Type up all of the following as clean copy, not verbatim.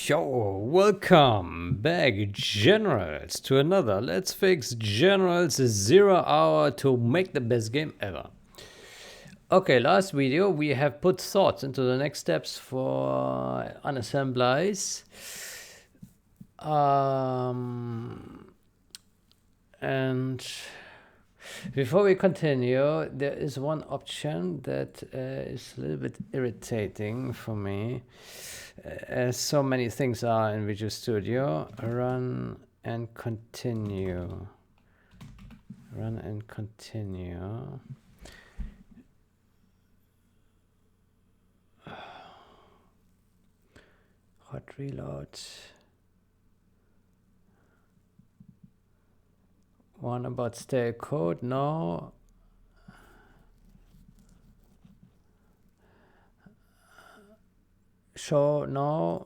Yo, welcome back, generals, to another Let's Fix Generals 0 hour to make the best game ever. Okay, last video we have put thoughts into the next steps for unassemblize. And before we continue, there is one option that is a little bit irritating for me. As so many things are in Visual Studio, run and continue. Run and continue. Hot reload. One about stale code, no. Show, no.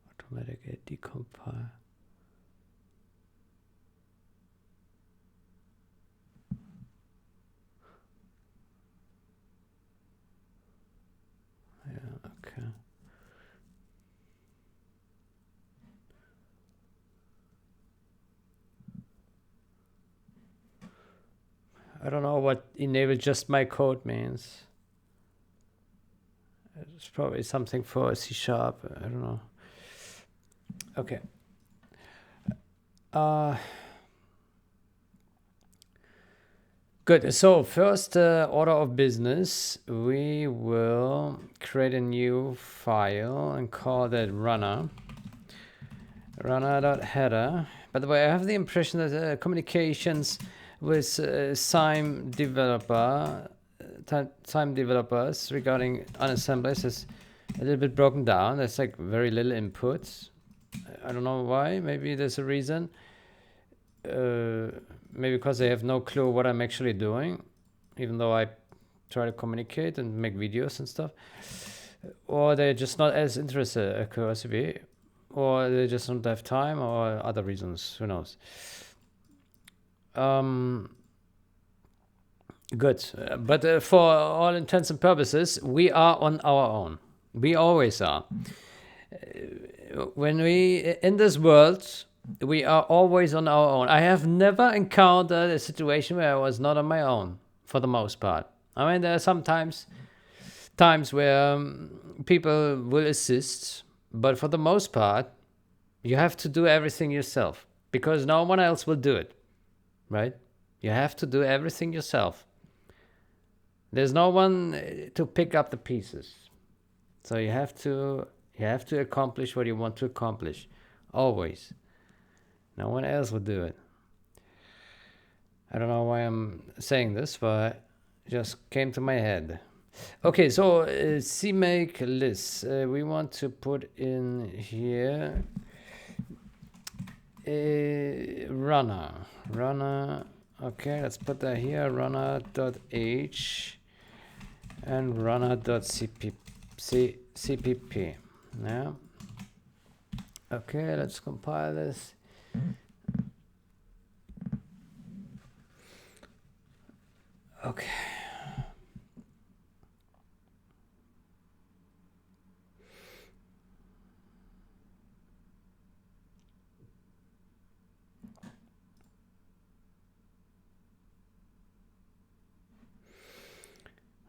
Automatically decompile. Yeah, okay. I don't know what enable just my code means. It's probably something for C#. I don't know. Okay. Good. So first order of business, we will create a new file and call that runner. Runner.header. By the way, I have the impression that communications with Thyme developers regarding unassemblize is a little bit broken down. There's like very little input. I don't know why. Maybe there's a reason. Maybe because they have no clue what I'm actually doing, even though I try to communicate and make videos and stuff. Or they're just not as interested, of course, or they just don't have time, or other reasons, who knows. Good, but for all intents and purposes, we are on our own. We always are. When we in this world, we are always on our own. I have never encountered a situation where I was not on my own, for the most part. I mean, there are sometimes times where people will assist, but for the most part, you have to do everything yourself because no one else will do it, right? You have to do everything yourself. There's no one to pick up the pieces. So you have to accomplish what you want to accomplish, always. No one else will do it. I don't know why I'm saying this, but it just came to my head. Okay, so cmake list. We want to put in here a runner. Okay, let's put that here. Runner.h and runner.cpp. Yeah. Okay, let's compile this. Okay.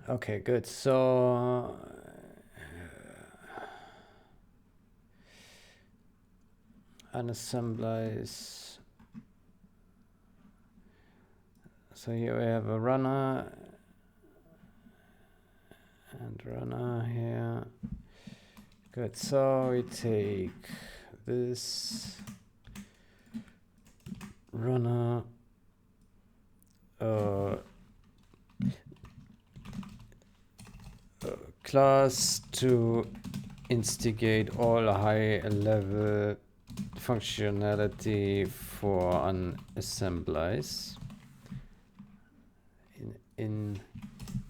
Okay, good. So unassemblize. So here we have a runner and runner here. Good. So we take this runner class to instigate all high-level functionality for unassemblize. In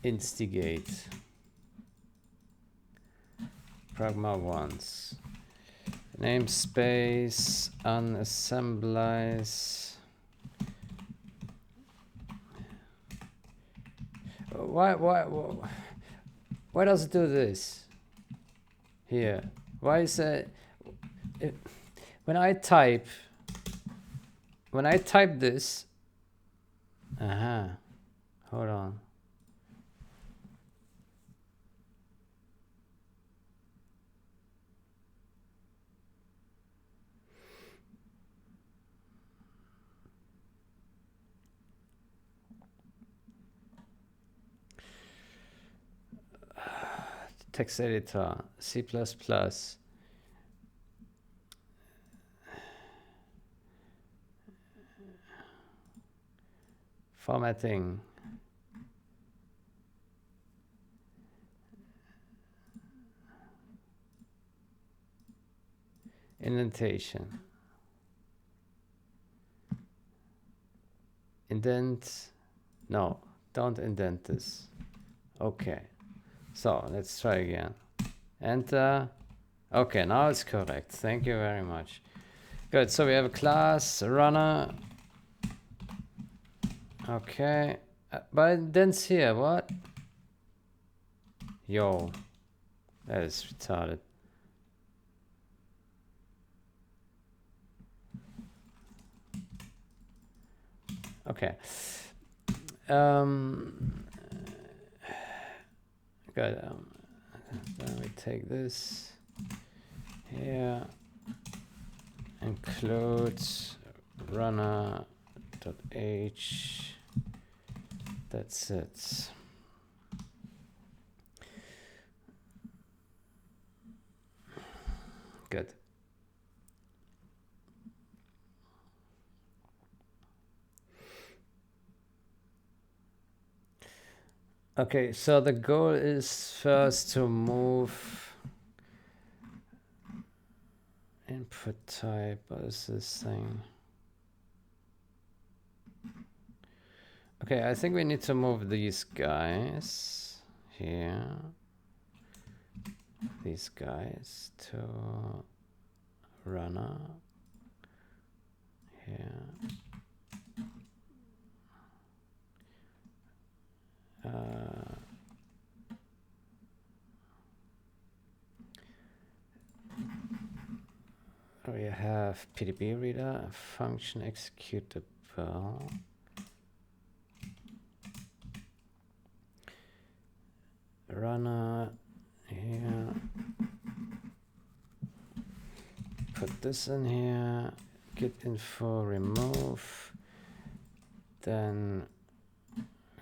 instigate pragma once namespace unassemblize. Why does it do this? Here. Why is it? When I type this, hold on. Text editor, C++. Formatting. Indentation. Indent. No, don't indent this. Okay. So let's try again. Enter. Okay, now it's correct. Thank you very much. Good. So we have a class, a runner. Okay. But indents here. What? Yo. That is retarded. Okay. Good. Then we take this here, include runner.h. That's it. Good. Okay, so the goal is first to move input type. What is this thing? Okay, I think we need to move these guys here. These guys to runner here. We have PDB reader, function executable. Runner here. Put this in here. Get info remove. Then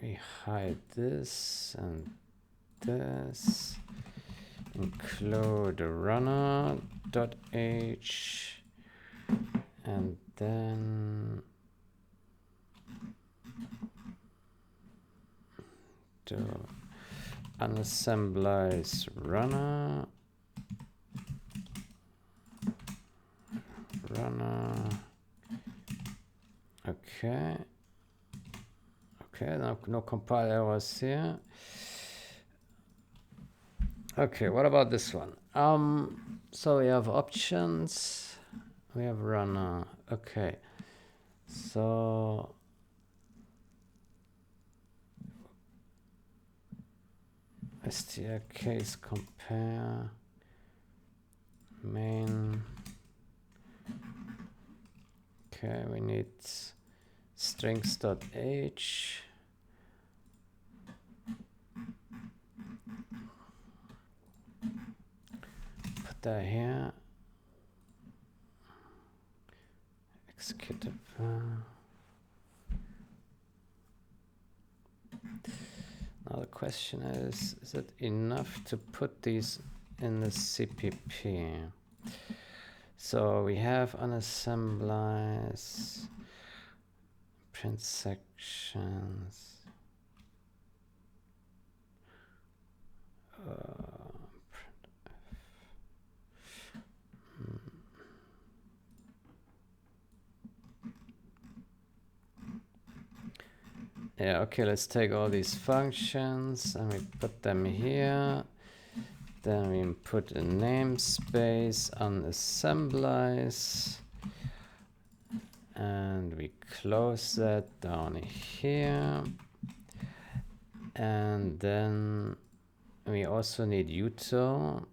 we hide this and this. Include runner.h and then do unassemblize runner. Okay. Okay, no compile errors here. Okay, what about this one? So we have options, we have runner. Okay, so str case compare main. Okay, we need strings.h. Put that here. Executable. Now the question is it enough to put these in the CPP? So we have unassemblize, print sections. Yeah, okay, let's take all these functions and we put them here. Then we put a namespace unassemblize and we close that down here. And then we also need util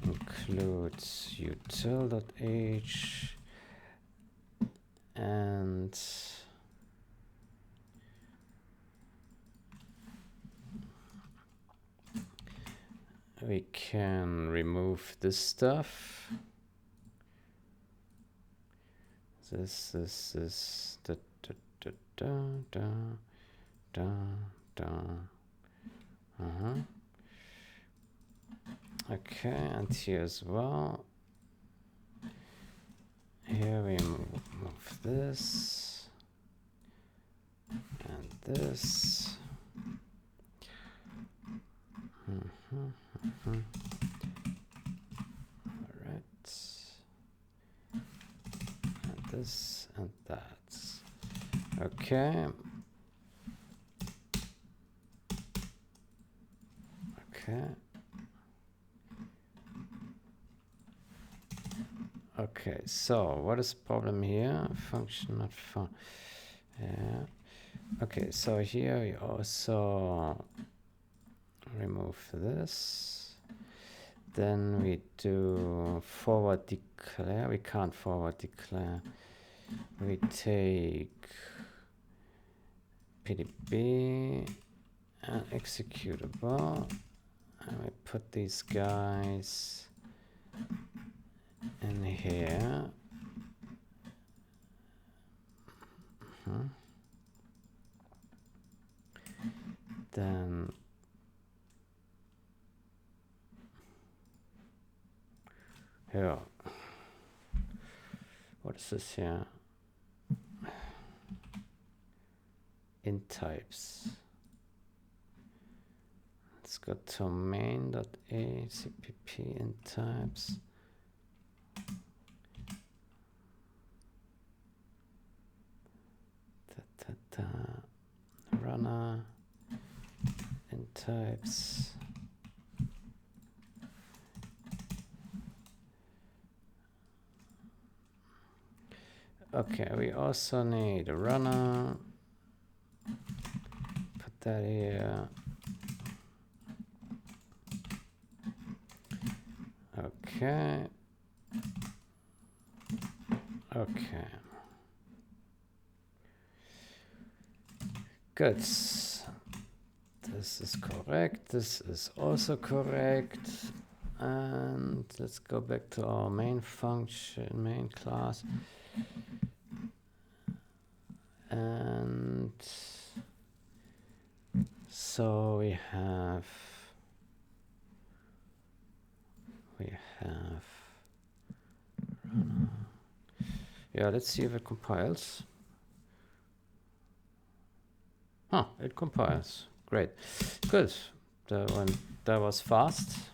includes util.h, and we can remove this stuff. This da da da da da da da. Okay, and here as well. Here we move this and this. All right. And this and that. Okay. Okay. Okay, so what is the problem here? Function not found. Yeah. Okay, so here we also remove this. Then we do forward declare. We can't forward declare. We take PDB and executable, and we put these guys in here. Then here, what is this here? In types. Let's go to main.a cpp in types. Runner in types. Okay, we also need a runner. Put that here. Okay. Okay. Good. This is correct. This is also correct. And let's go back to our main function, main class. And so we have yeah, let's see if it compiles. Huh, it compiles. Great. Good. That was fast.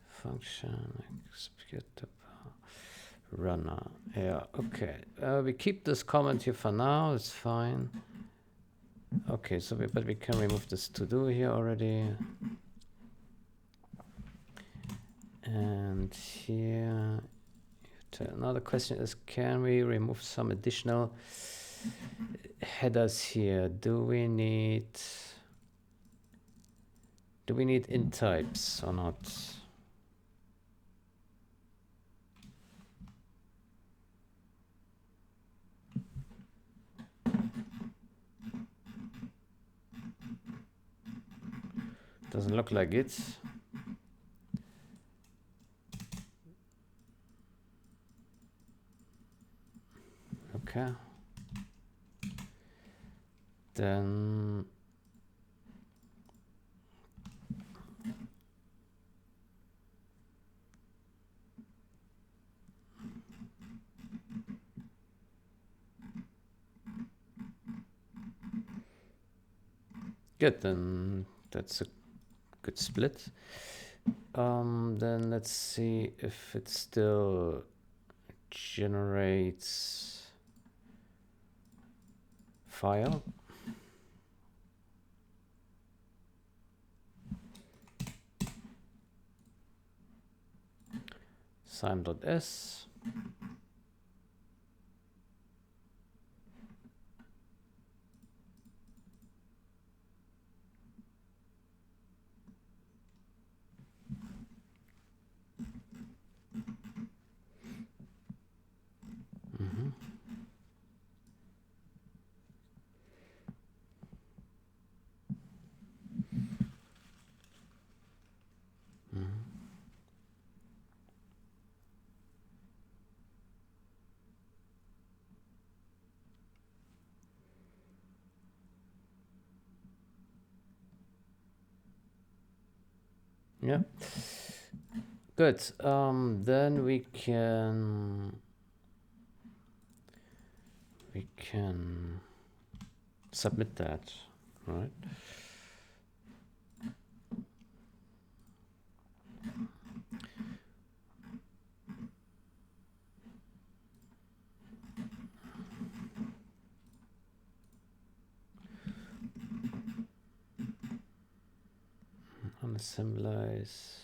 Function executable runner. Yeah, okay. We keep this comment here for now. It's fine. Okay, so but we can remove this to do here already. And here, another question is, can we remove some additional headers here? Do we need in types or not? Doesn't look like it. Okay. Then good, then that's a good split. Then let's see if it still generates file. Thyme.s. Yeah. Good. Then we can submit that, right? Unassemblize.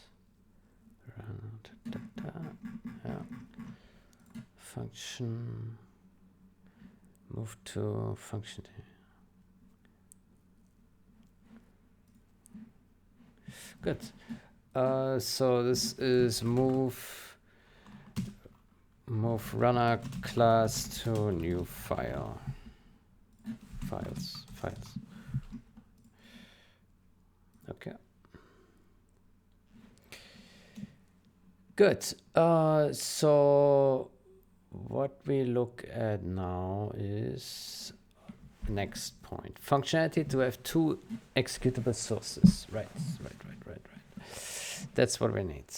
Yeah. Function. Move to function. Good. So this is move runner class to new file. Files. Okay. Good. So what we look at now is next point. Functionality to have two executable sources. Right. That's what we need.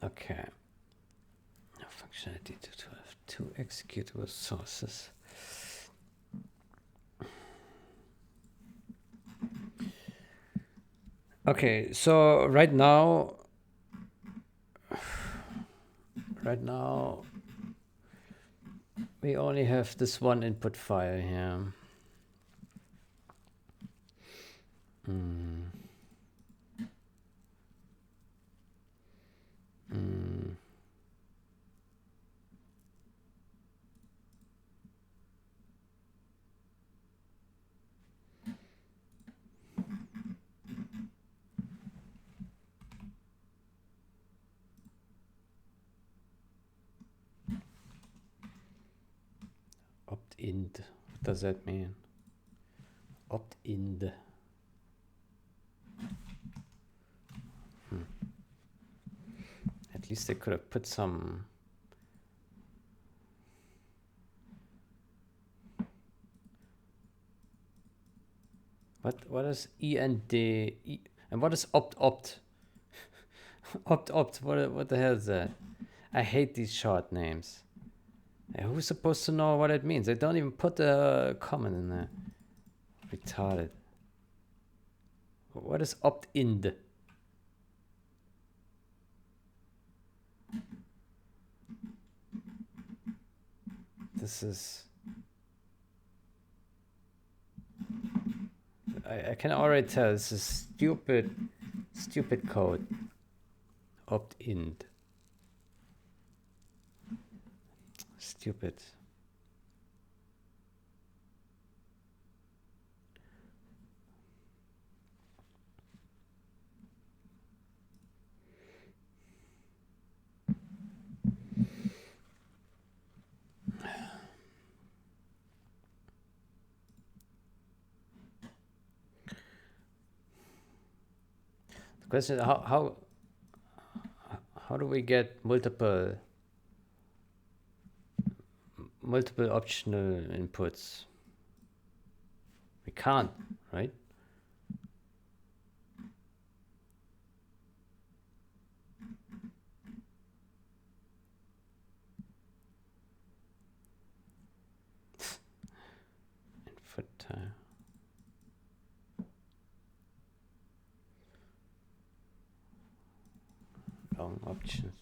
Okay. Functionality to have two executable sources. Okay, so right now we only have this one input file here. Opt-in. What does that mean? Opt-in. At least they could have put some. What is END? And what is opt-opt? Opt-opt. What the hell is that? I hate these short names. Who's supposed to know what it means? They don't even put a comment in there. Retarded. What is opt-in? This is... I can already tell this is stupid code. Opt-in. Stupid. The question is how do we get multiple optional inputs? We can't, right? Input time. Wrong options.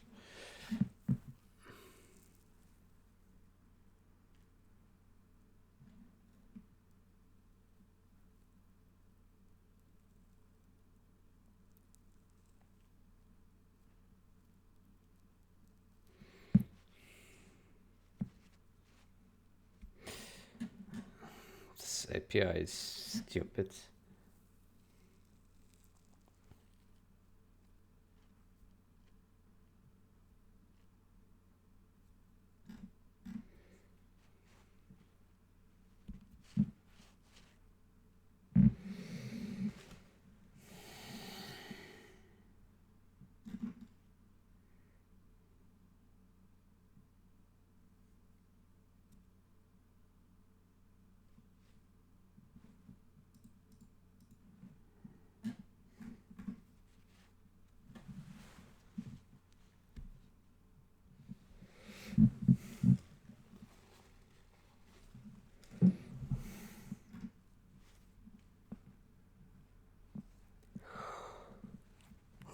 This API is stupid.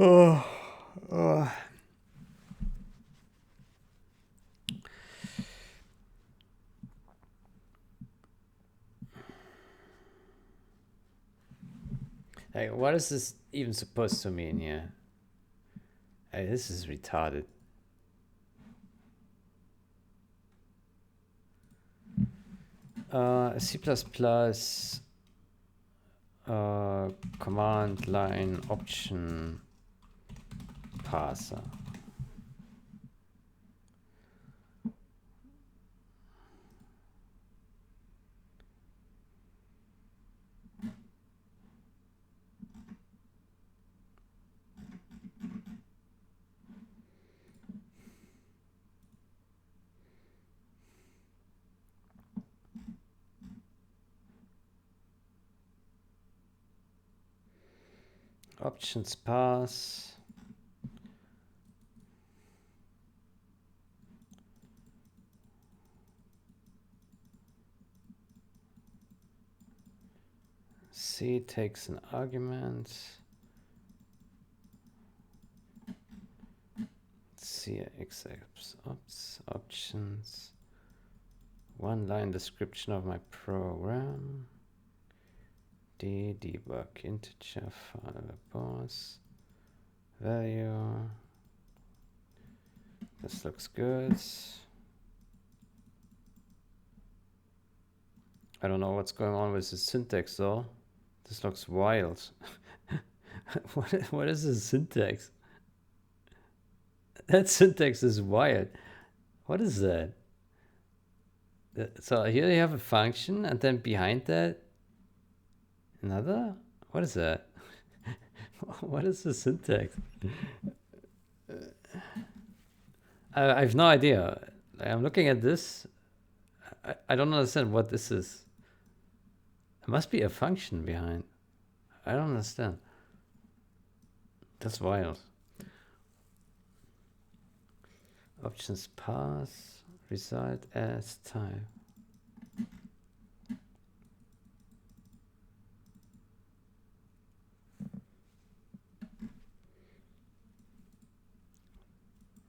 Oh, oh. Hey, what is this even supposed to mean here? Hey, this is retarded. C++ command line option parser. Options pass. C takes an argument. cxxopts options. One line description of my program. D debug integer file boss value. This looks good. I don't know what's going on with the syntax though. This looks wild. What is the syntax? That syntax is wild. What is that? So here you have a function, and then behind that, another? What is that? What is the syntax? I have no idea. I'm looking at this. I don't understand what this is. There must be a function behind. I don't understand. That's wild. Options pass, result as type.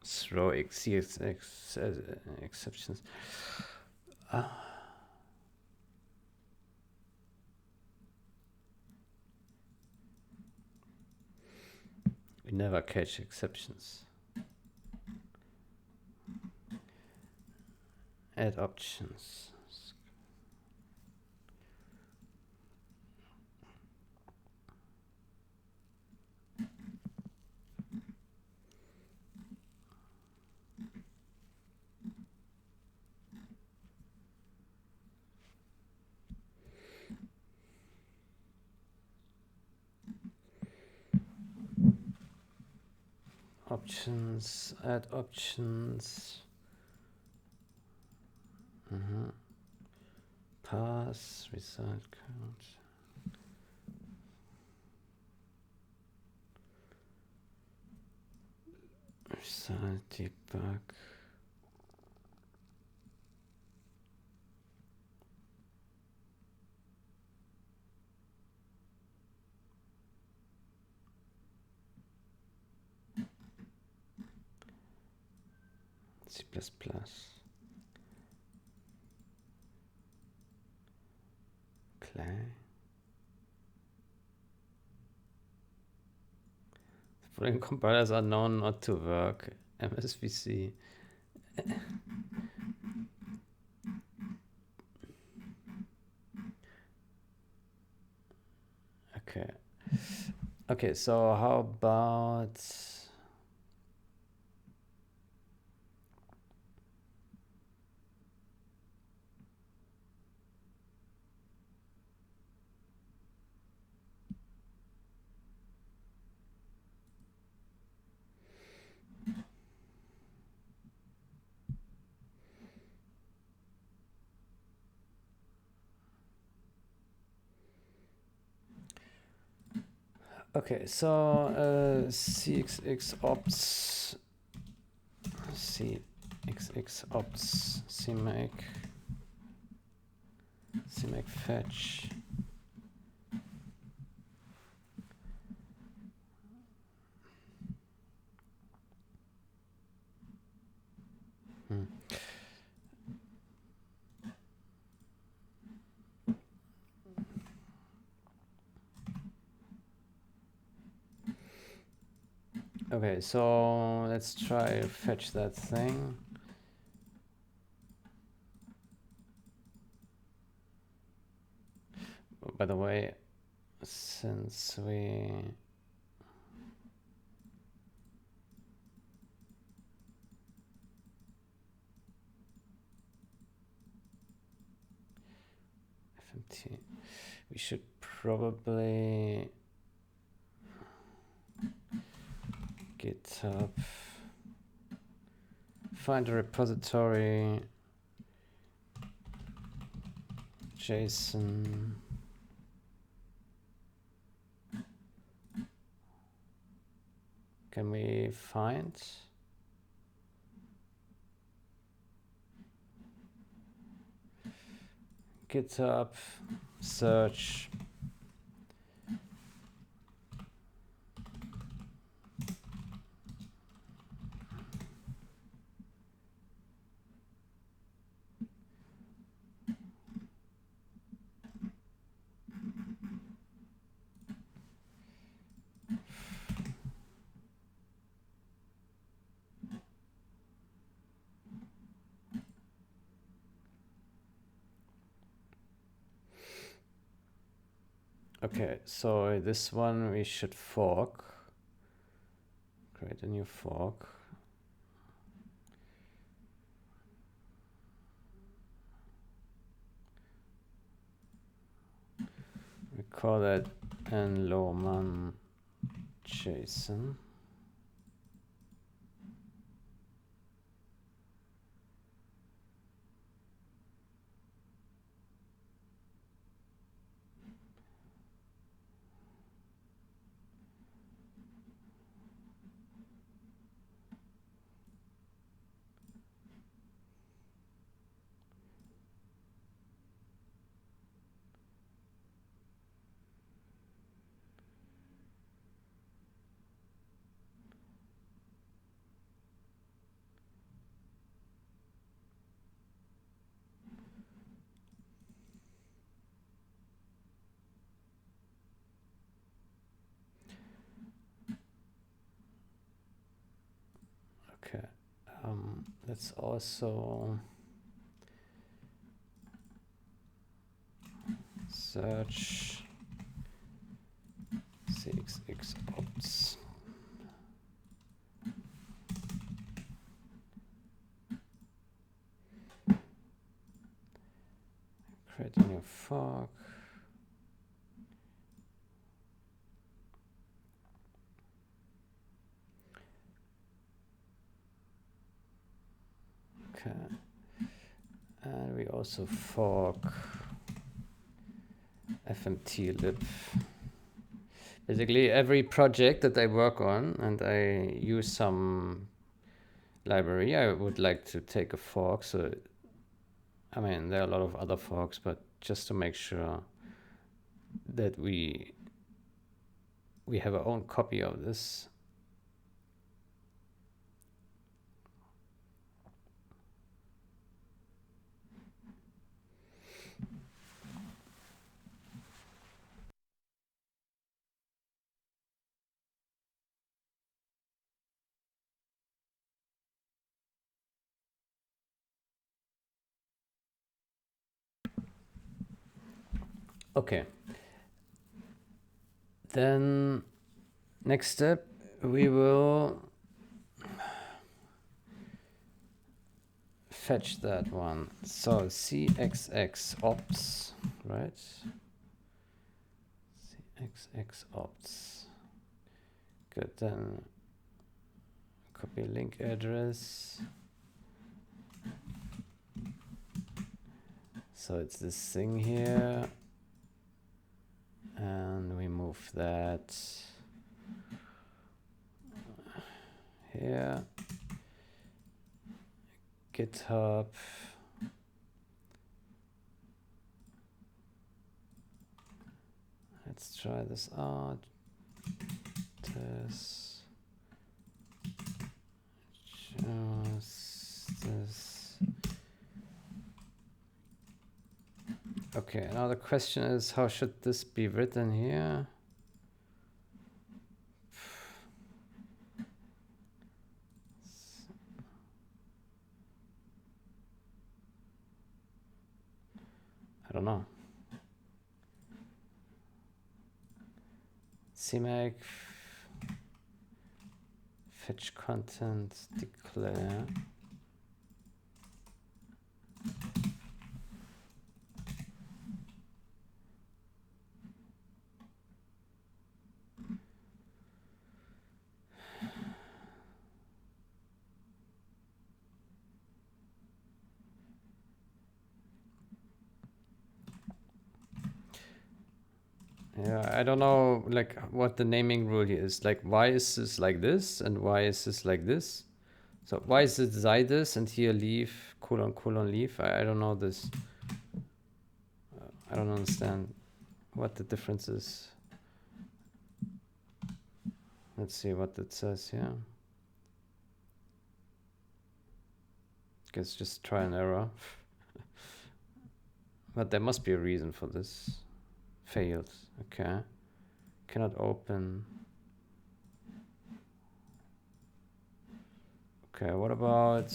Throw cxx exceptions. We never catch exceptions. Add options. Options, add options. Pass, result count. Result debug. C++. Play. Following compilers are known not to work. MSVC. Okay. Okay, so how about okay, so cxxopts cmake fetch Okay, so let's try to fetch that thing. By the way, since we FMT, we should probably GitHub, find a repository, JSON. Can we find? GitHub, search. Okay, so this one we should fork. Create a new fork. We call that enlowman JSON. Okay, let's also search cxxopts. Create a new fork. Okay, and we also fork fmtlib. Basically, every project that I work on and I use some library, I would like to take a fork. So, I mean, there are a lot of other forks, but just to make sure that we have our own copy of this. Okay. Then next step, we will fetch that one. So cxxopts, right? cxxopts. Good, then copy link address. So it's this thing here. And we move that here. GitHub. Let's try this out. This. Just this. Okay, now the question is, how should this be written here? I don't know. CMake fetch content declare. Yeah, I don't know like what the naming rule here is. Like, why is this like this and why is this like this? So why is it this and here leave colon colon leave? I don't know this. I don't understand what the difference is. Let's see what it says here. Guess just try and error. But there must be a reason for this. Failed. Okay. Cannot open. Okay, what about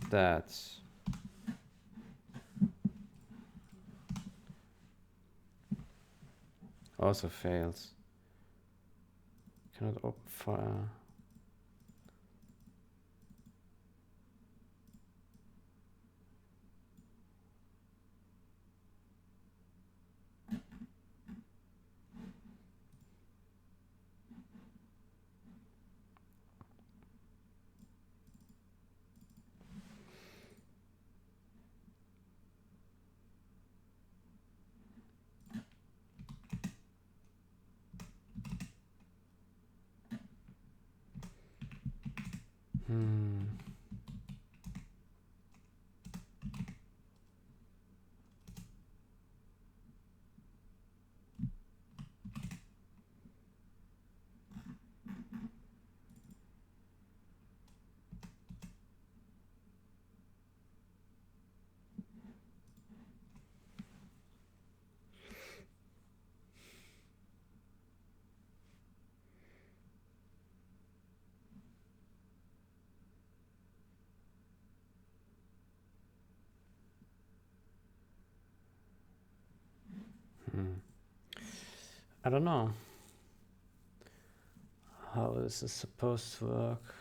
that? Also fails. Cannot open file. I don't know. How is this supposed to work?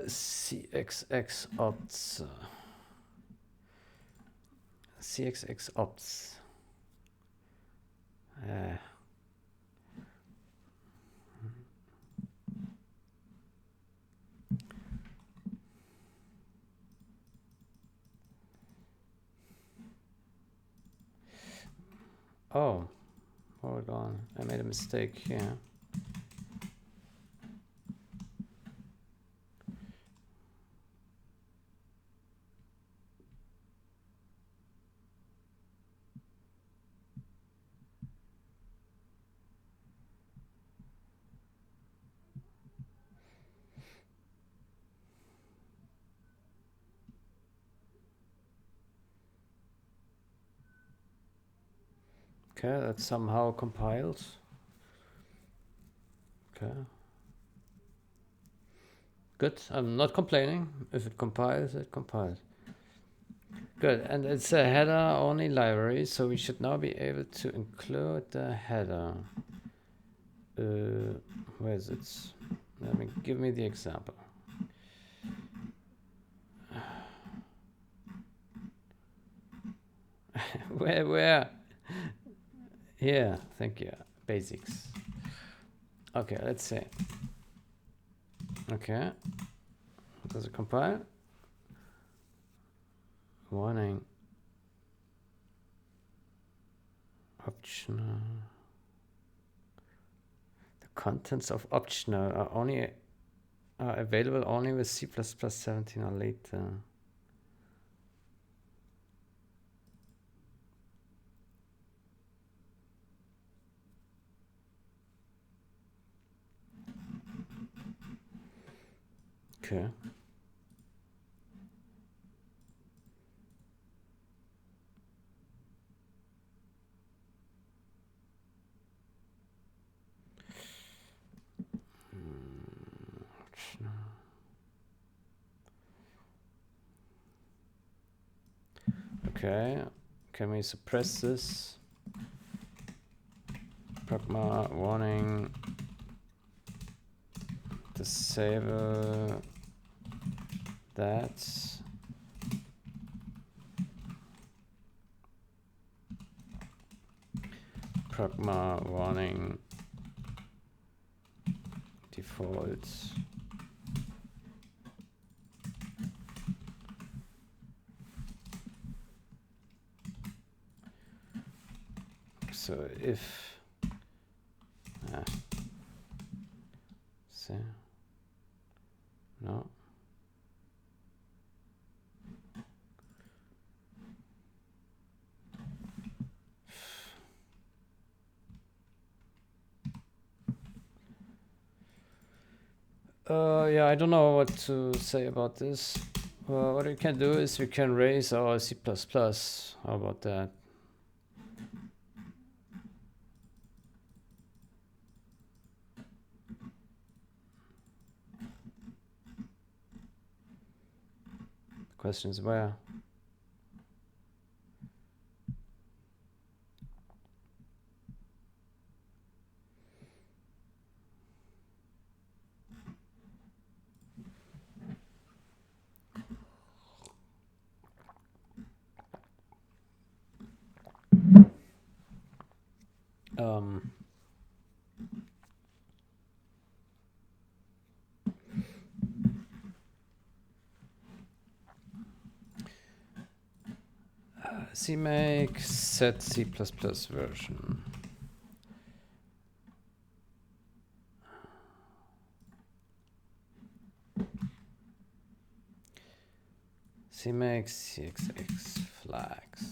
cxxopts. cxxopts. Oh, hold on. I made a mistake here. Okay, that's somehow compiled. Okay. Good. I'm not complaining. If it compiles, it compiles. Good. And it's a header only library, so we should now be able to include the header. Where is it? Give me the example. Where? Here, thank you. Basics. Okay, let's see. Okay. Does it compile? Warning. Optional. The contents of optional are only are available only with C++ 17 or later. Okay. Okay, can we suppress this? Pragma warning. Disable that. Pragma warning defaults. So if no. Yeah, I don't know what to say about this. What we can do is we can raise our C++. How about that? The question is where? CMake set C++ version. CMake cxx flags.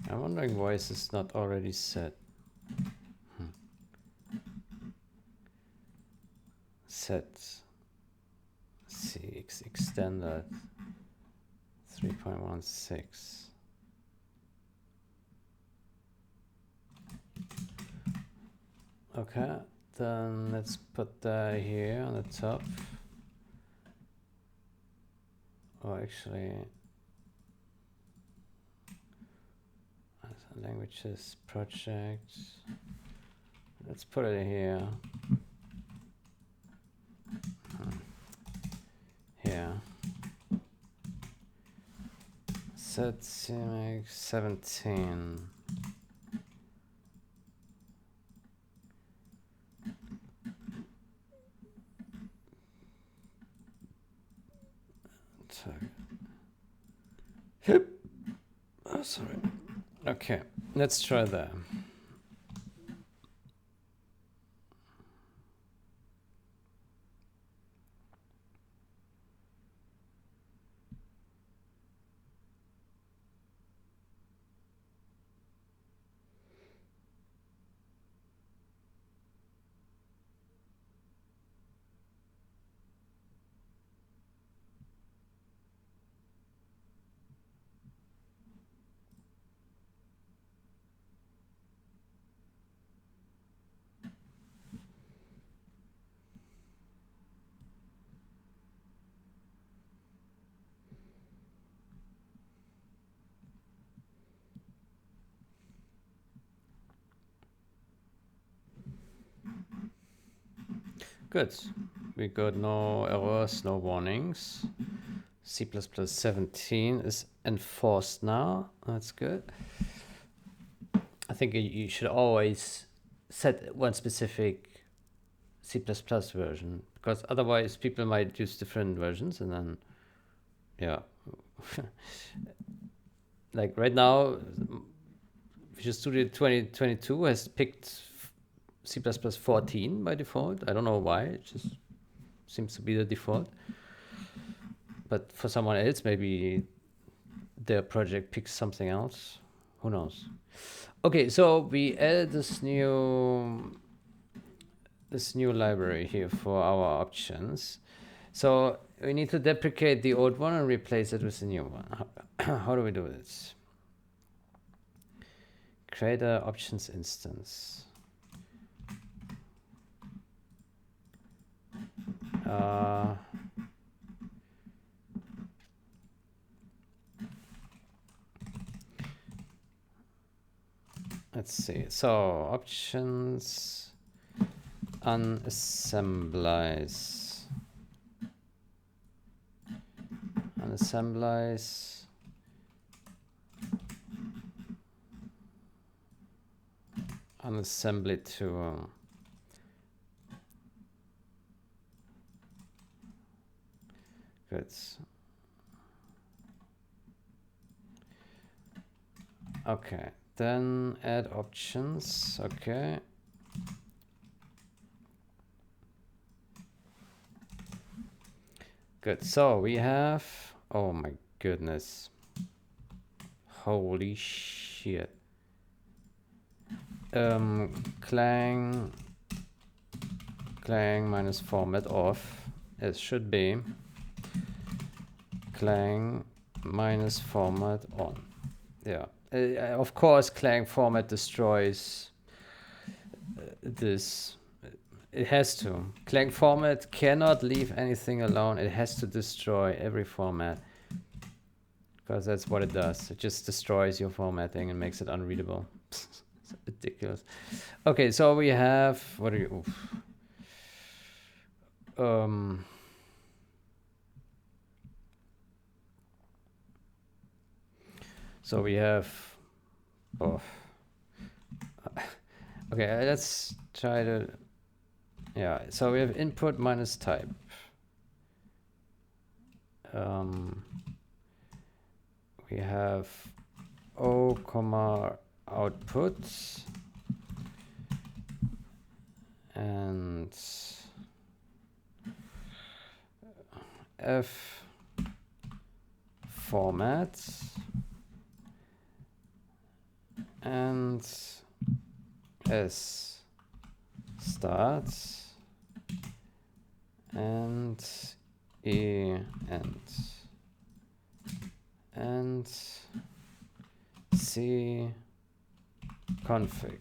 I'm wondering why is this not already set. Set cx extended 3.16. Okay, then let's put that here on the top. Or actually, languages project. Let's put it here. Here. Set CMake 17. Oh, sorry. Okay, let's try that. Good. We got no errors, no warnings. C++ 17 is enforced now. That's good. I think you should always set one specific C++ version, because otherwise people might use different versions, and then, yeah, like right now, Visual Studio 2022 has picked C++ 14 by default. I don't know why. It just seems to be the default. But for someone else, maybe their project picks something else. Who knows? Okay, so we added this new library here for our options. So we need to deprecate the old one and replace it with the new one. How do we do this? Create an options instance. Let's see. So options unassemblize. Unassemblize. Unassembly to good. Okay, then add options. Okay. Good. So we have, oh my goodness. Holy shit. Clang minus format off. It should be clang minus format on. Yeah. Of course, clang format destroys this. It has to. Clang format cannot leave anything alone. It has to destroy every format. Because that's what it does. It just destroys your formatting and makes it unreadable. It's ridiculous. Okay, so we have, what are you? So we have, okay, let's try to, yeah, so we have input minus type. We have O, comma, output, and F format, and S start, and E end, and C config,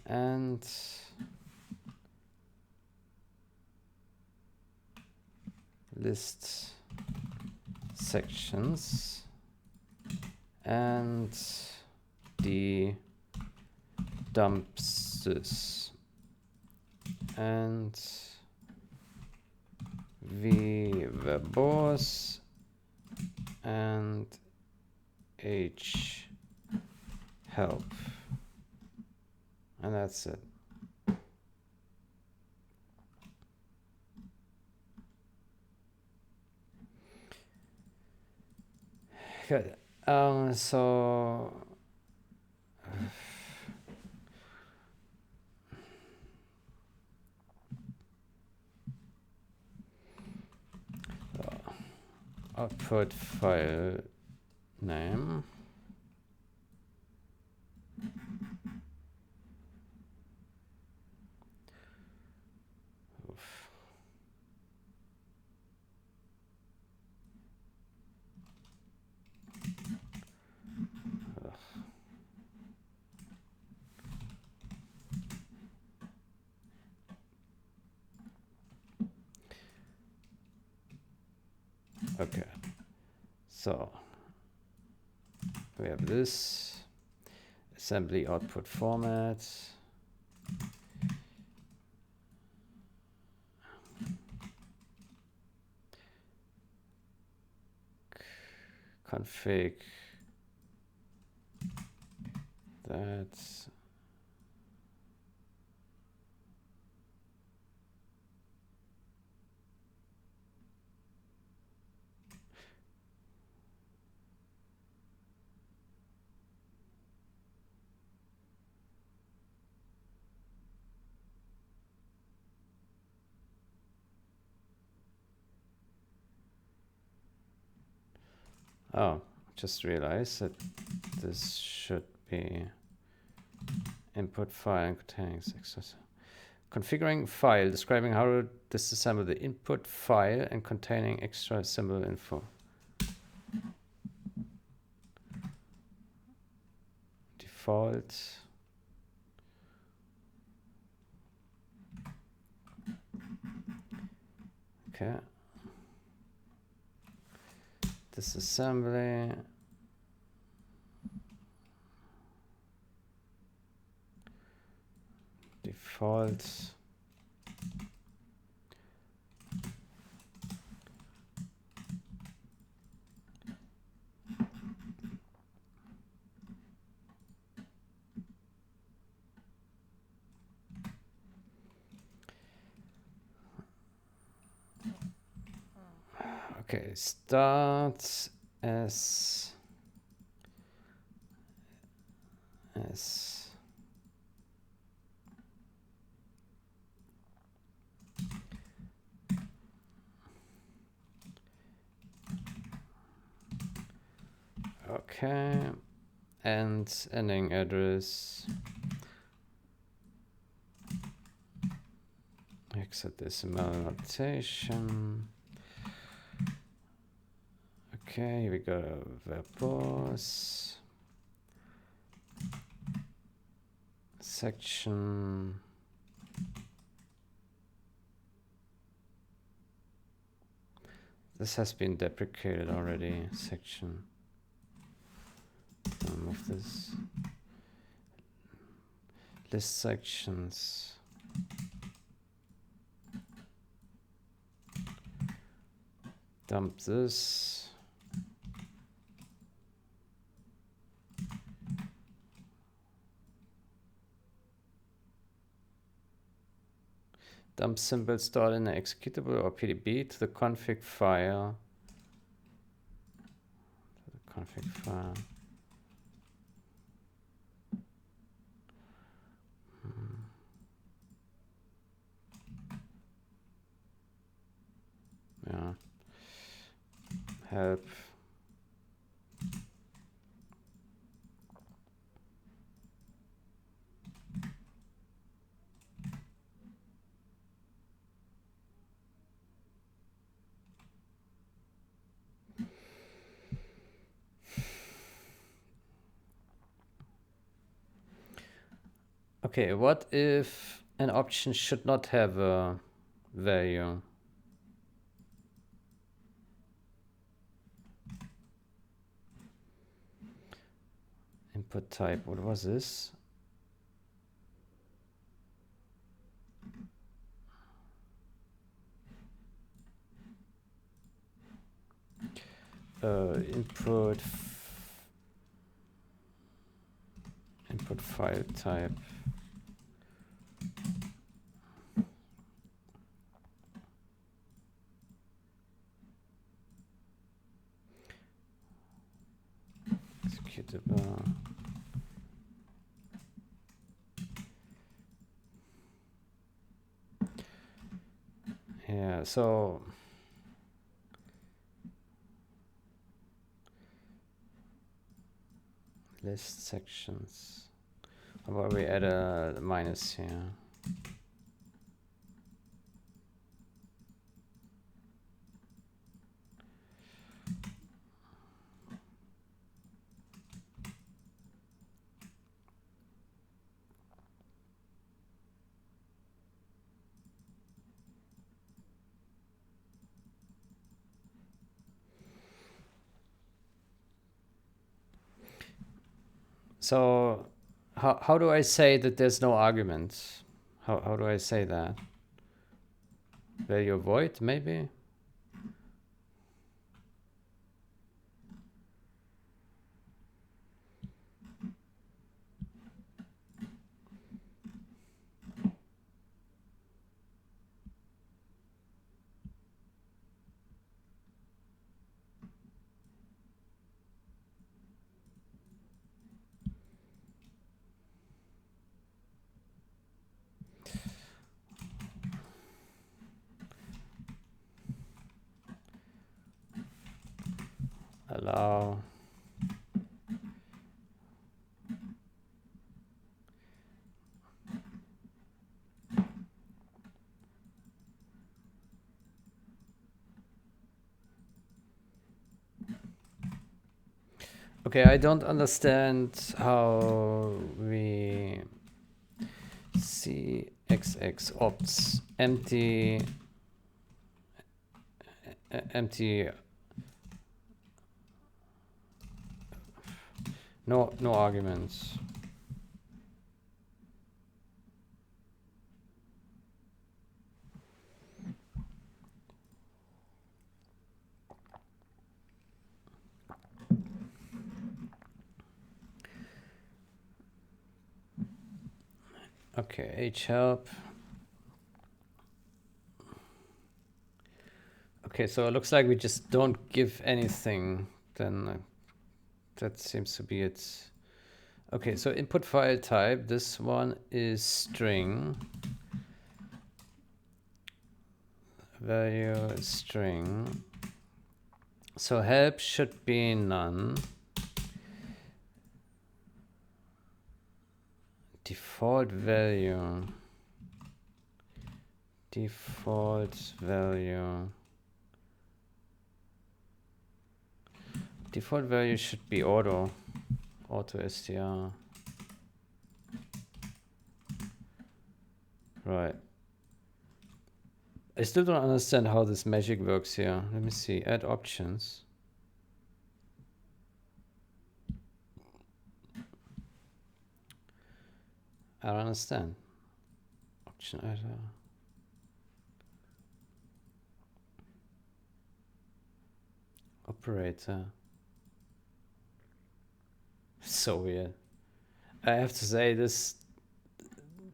and list sections, and D dumps this, and V verbose, and H help, and that's it. Good. So output file name. Okay, so we have this assembly output format, config that, Oh, just realized that this should be input file and containing success. Configuring file, describing how to disassemble the input file and containing extra symbol info. Default. Okay. Disassembly. Default. Okay, start as okay, and ending address hexadecimal notation. Okay, here we go, verbose section. This has been deprecated already, section. Move this. List sections. Dump this. Dump symbol stored in an executable or PDB to the config file. Config file. Yeah. Help. Okay, what if an option should not have a value? Input type, what was this? Input file type. Executable. Yeah, so list sections. How about we add a minus here? So how do I say that there's no arguments? How do I say that? Value void, maybe? allow okay, I don't understand how we cxxopts empty no arguments. Okay, help. Okay, so it looks like we just don't give anything. Then that seems to be it. Okay, so input file type. This one is string. Value is string. So help should be none. Default value. Default value. Default value should be auto str. Right. I still don't understand how this magic works here. Let me see. Add options. I don't understand. Option editor. Operator. So weird. I have to say this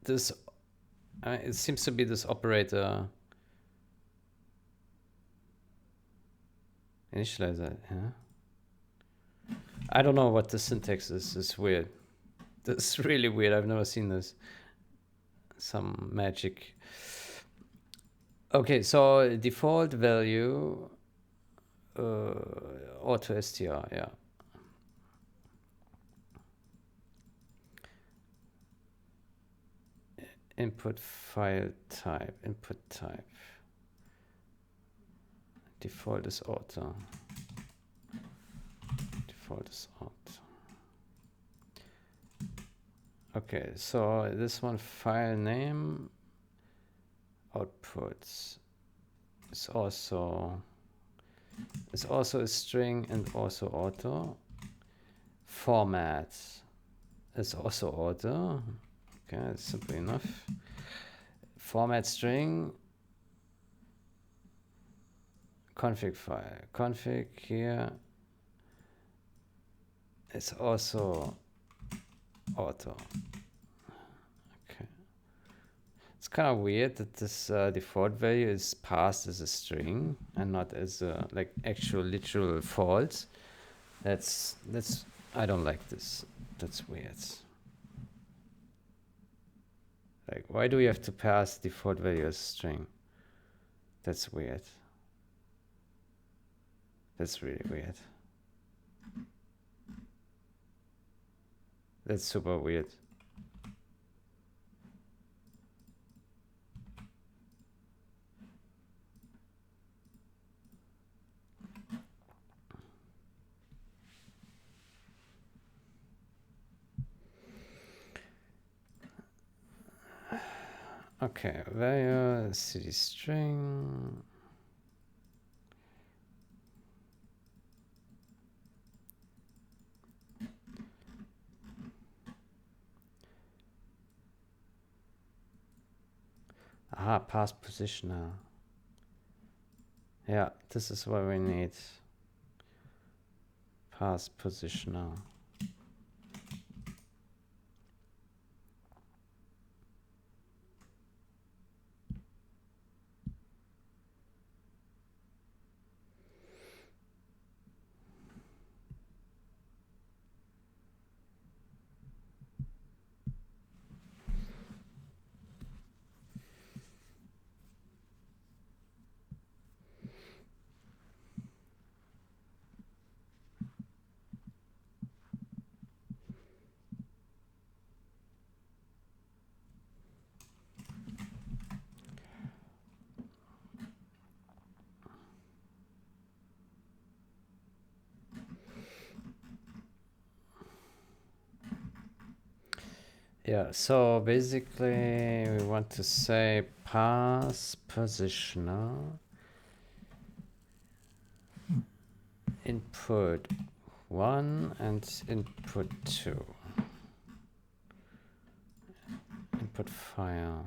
it seems to be this operator initializer, yeah? I don't know what the syntax is. It's weird. This is really weird. I've never seen this. Some magic. Okay, so default value auto str, yeah. Input file type, input type. Default is auto. Default is auto. Okay, so this one file name outputs is also a string and also auto. Format is also auto. Okay, that's simple enough. Format string. Config file. Config here is also auto. Okay. It's kind of weird that this default value is passed as a string and not as a like actual literal false. That's I don't like this. That's weird. Like, why do we have to pass default value as a string? That's weird. That's really weird. That's super weird. Okay, value city string. Aha, pass positioner. Yeah, this is what we need. Pass positioner. Yeah, so basically we want to say pass positioner input 1 and input 2. Input file.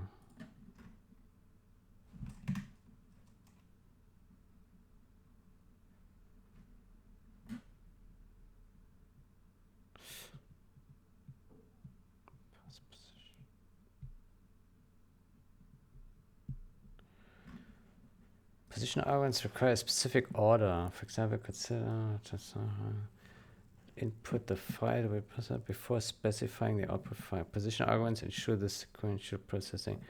Position arguments require a specific order. For example, consider input the file will process before specifying the output file. Position arguments ensure the sequential processing.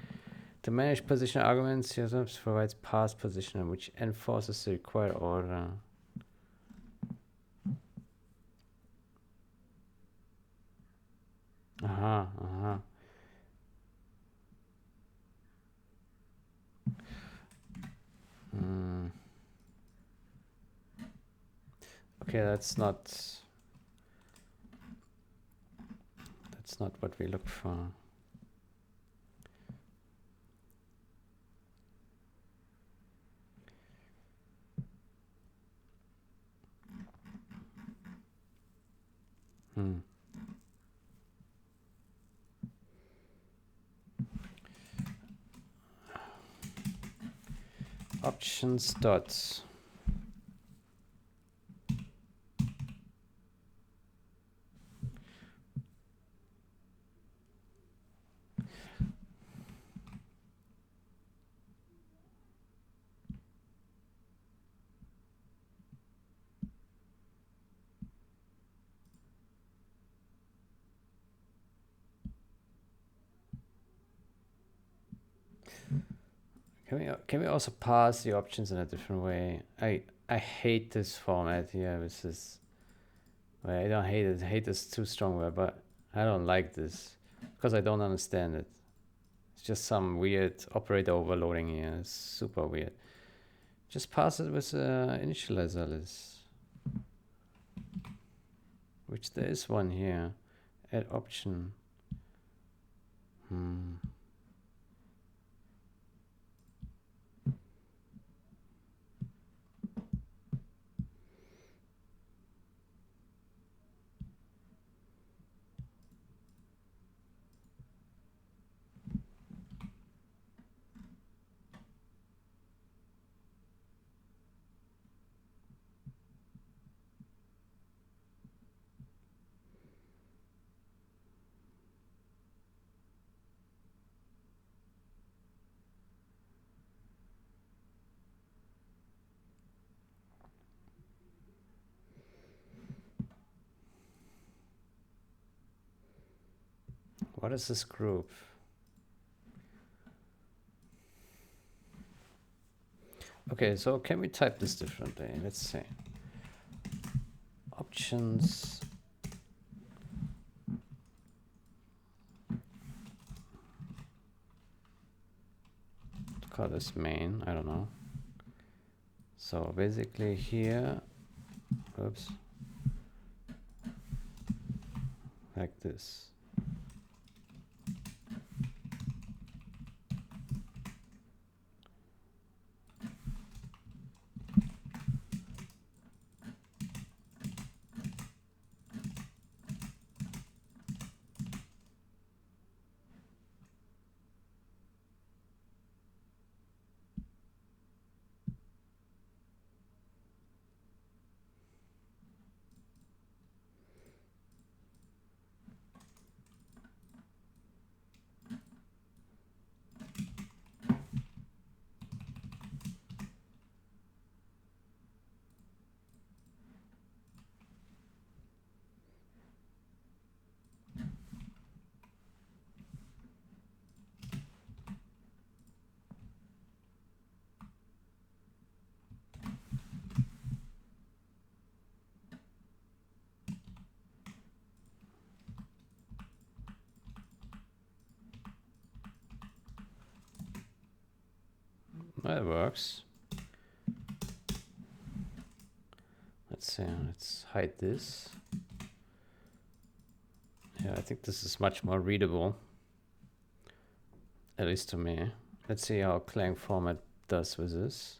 To manage position arguments, getopt provides pass positioner, which enforces the required order. Okay, that's not what we look for. Options dots. Can we also pass the options in a different way? I hate this format here. This is, well, I don't hate it. Hate is too strong word, but I don't like this because I don't understand it. It's just some weird operator overloading here. It's super weird. Just pass it with initializer list, which there is one here. Add option. What is this group? Okay, so can we type this differently? Let's see. Options. Call this main, I don't know. So basically here, oops, like this. That works. Let's see, let's hide this. Yeah, I think this is much more readable. at least to me. Let's see how Clang format does with this.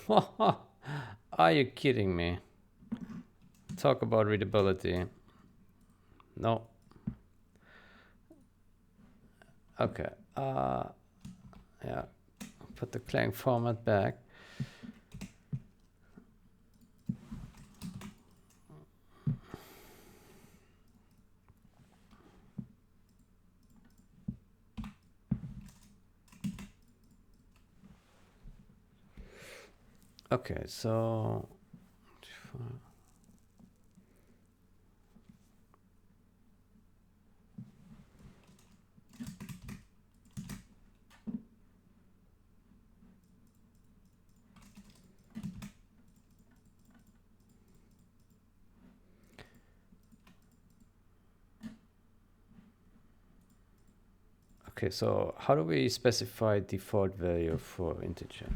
Are you kidding me? Talk about readability. No. Okay. Yeah. Put the Clang format back. Okay, so okay, so how do we specify default value for integer?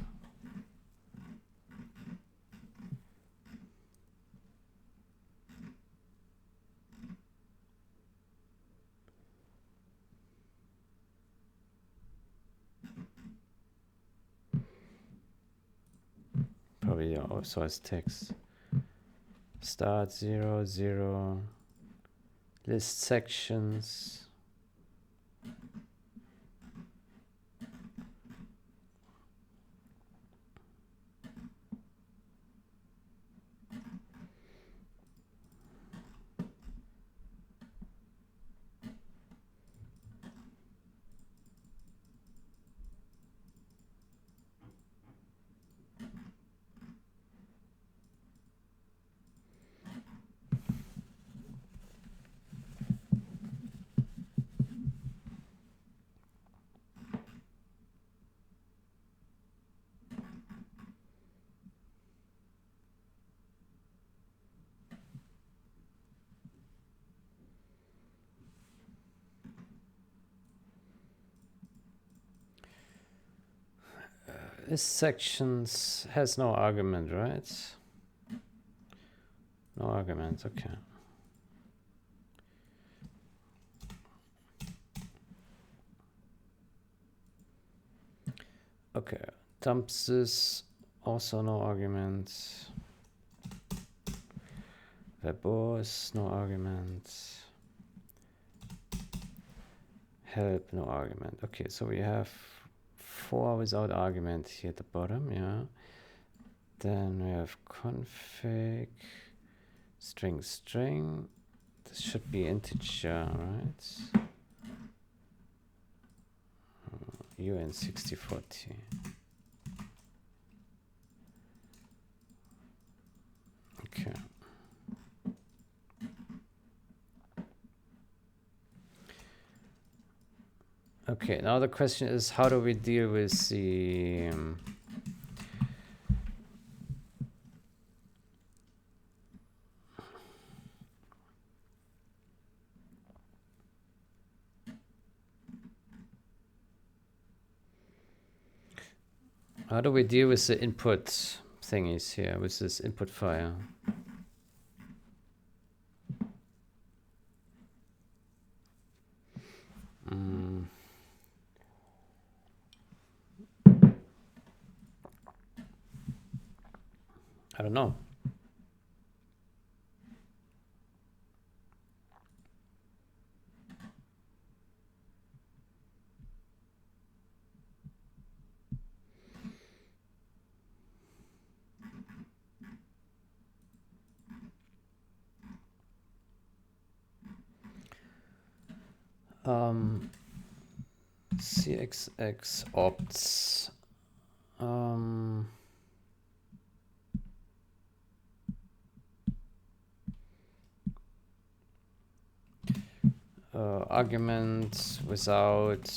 Probably also as text. Start 0, 0. List sections. This sections has no argument, right? No argument, okay. Okay, dumps this, also no argument. Verbose, no argument. Help, no argument. Okay, so we have 4 without argument here at the bottom, yeah. Then we have config, string, string. This should be integer, right? UN6040. Okay. Okay, now the question is, how do we deal with the how do we deal with the input thingies here, with this input file? I don't know. cxxopts. Argument without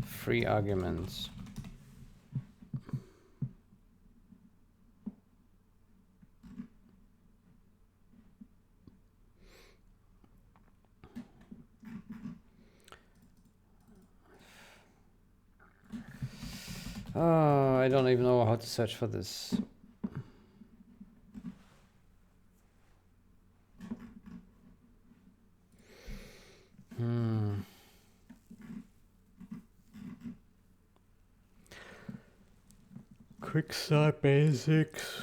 free arguments. I don't even know how to search for this. Quick start basics.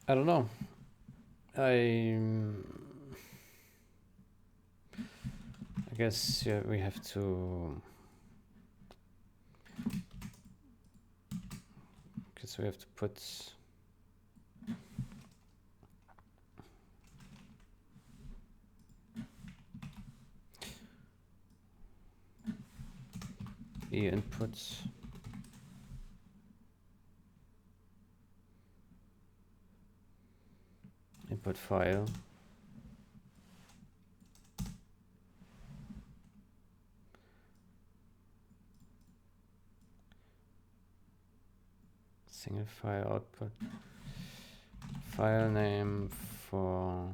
I don't know. I guess we have to. Guess we have to put. The inputs. Input file. Single file output. File name for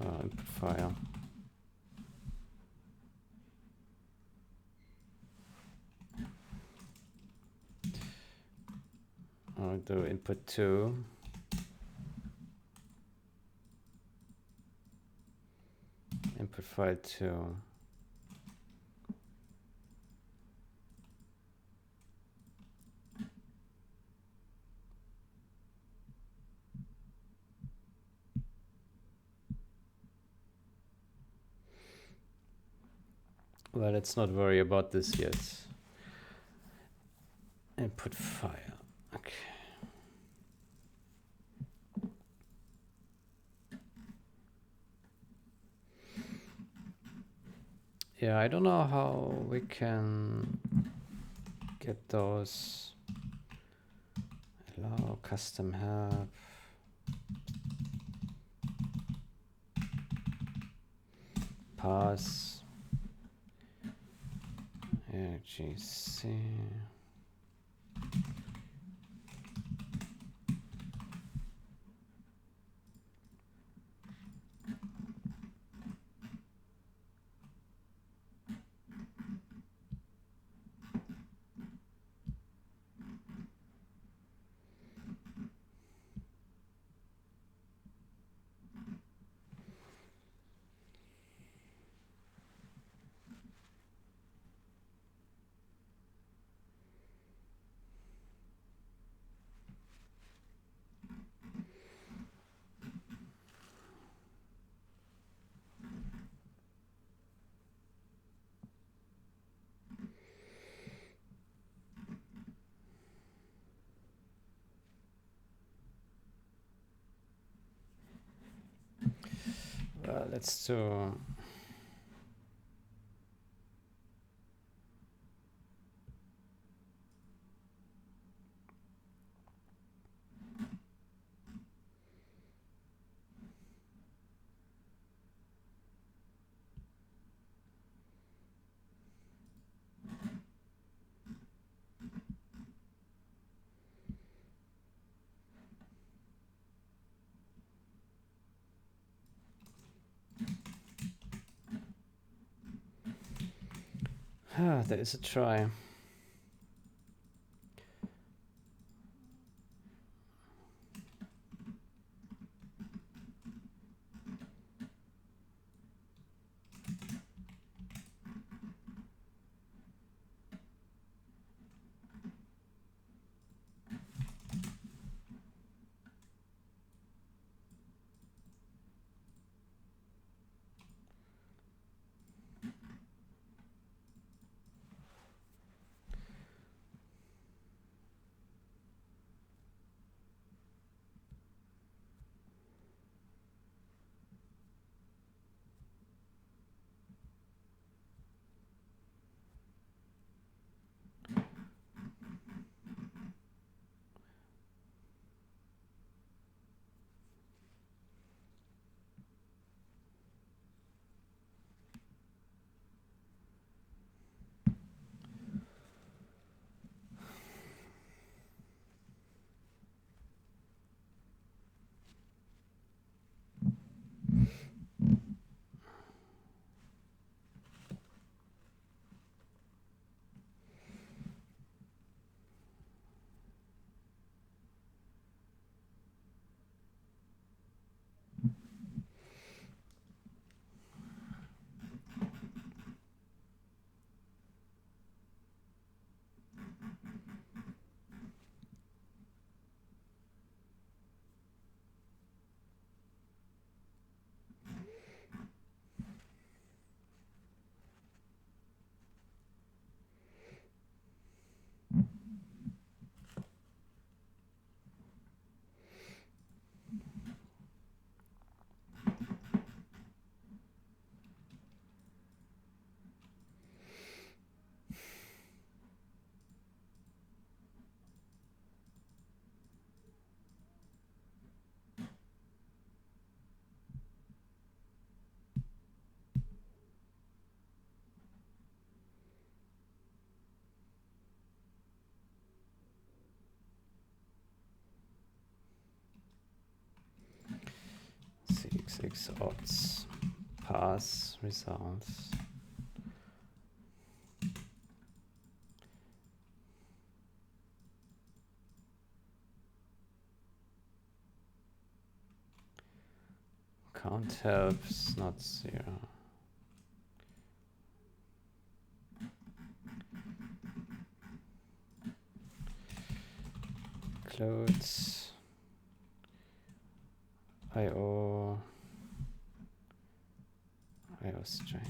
input file. I'll do input 2. Input file 2. Well, let's not worry about this yet. Input file. Okay. Yeah, I don't know how we can get those. Allow custom help. Pass. GC. Let's do. There is a try. cxxopts pass results. Count helps not 0. Includes IO string.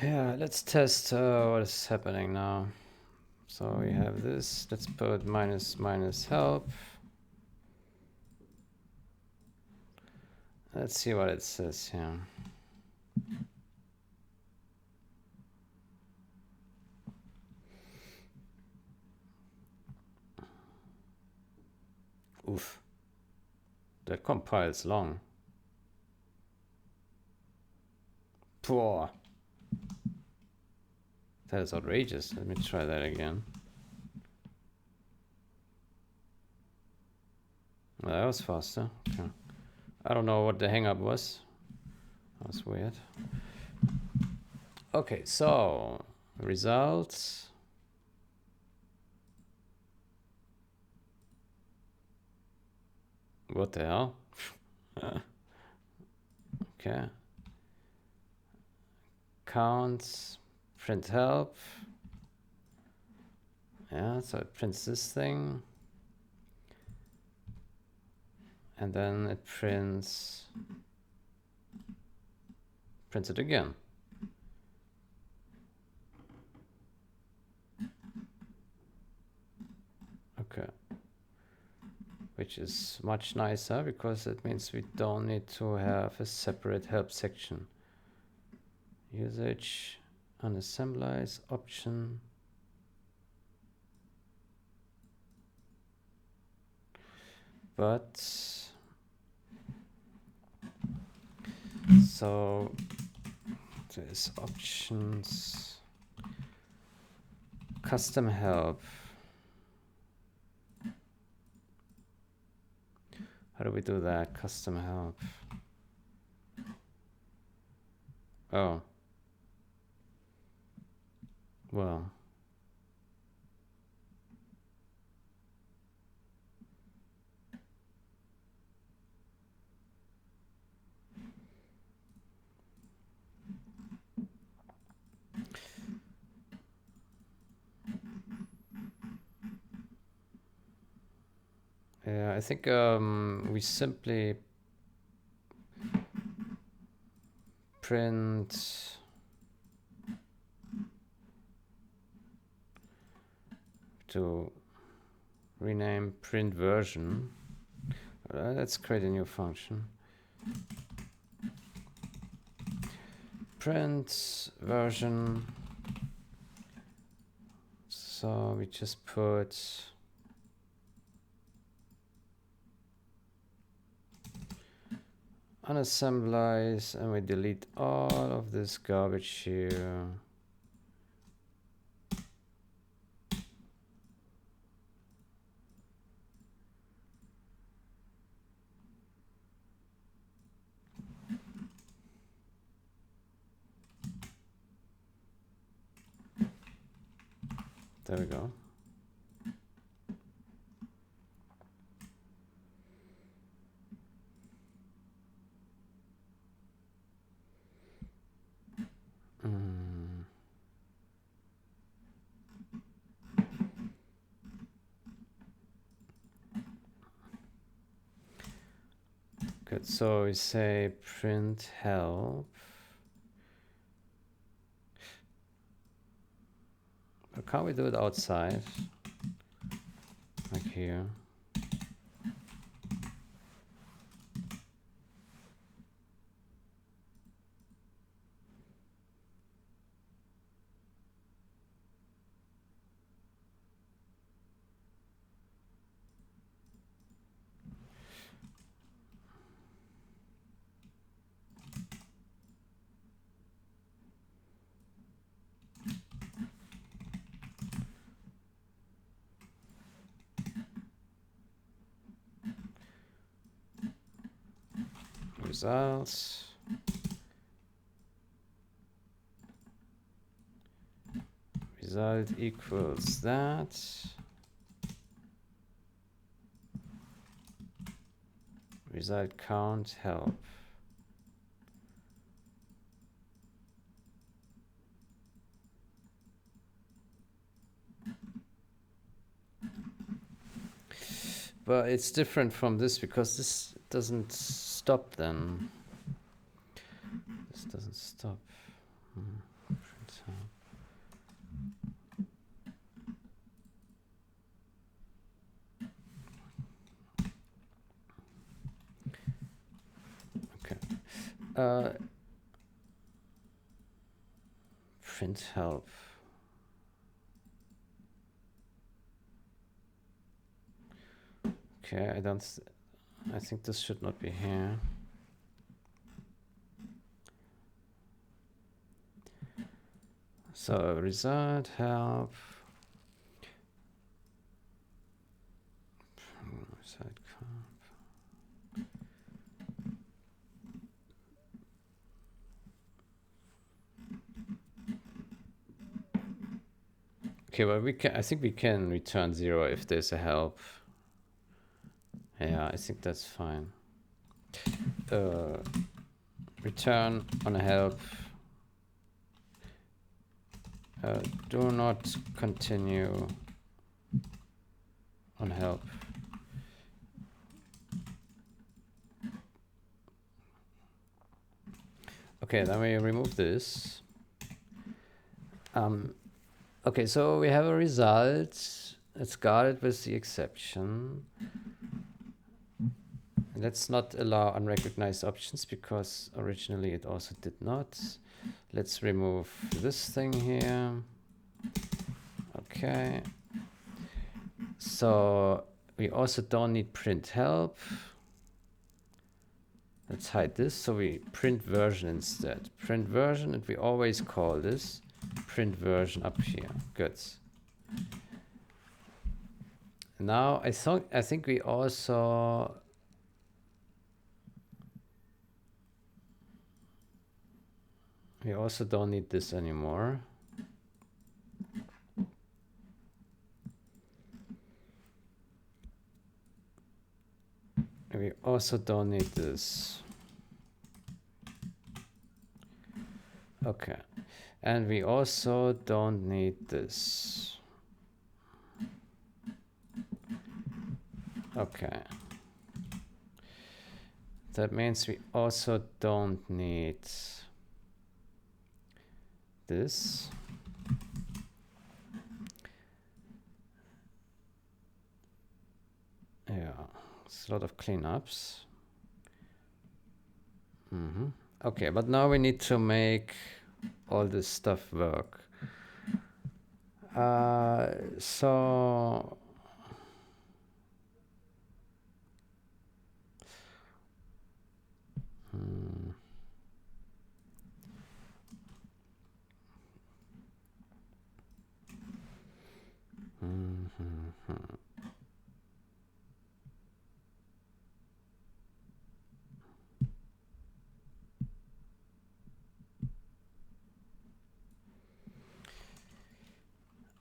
Yeah, let's test what is happening now. So we have this. Let's put minus minus help. Let's see what it says here. Oof. That compiles long. Poor. That is outrageous. Let me try that again. Well, that was faster. Okay. I don't know what the hang up was. That was weird. Okay, so results. What the hell? Okay. Counts, print help. Yeah, so it prints this thing. And then it prints it again. Okay. Which is much nicer because it means we don't need to have a separate help section. Usage, unassemblize, option. But so there's options, custom help. How do we do that? Custom help. Oh. Well. Yeah, I think we simply print to rename print version. Let's create a new function. print version. So we just put unassemblize and we delete all of this garbage here. There we go. Good, so we say print help. But can't we do it outside? Like here. Results. Result equals that. Result count help. But it's different from this because this doesn't stop then. This doesn't stop. Okay. Print help. Okay, I think this should not be here. So result help. Result count. Okay, well I think we can return 0 if there's a help. Yeah, I think that's fine. Return on a help. Do not continue on help. Okay, then we remove this. Okay, so we have a result. It's guarded with the exception. Let's not allow unrecognized options because originally it also did not. Let's remove this thing here. Okay. So we also don't need print help. Let's hide this. So we print version instead. Print version, and we always call this print version up here. Good. Now I think we also don't need this anymore. We also don't need this. Okay. And we also don't need this. Okay. That means we also don't need this. Yeah, it's a lot of cleanups. Okay, but now we need to make all this stuff work. So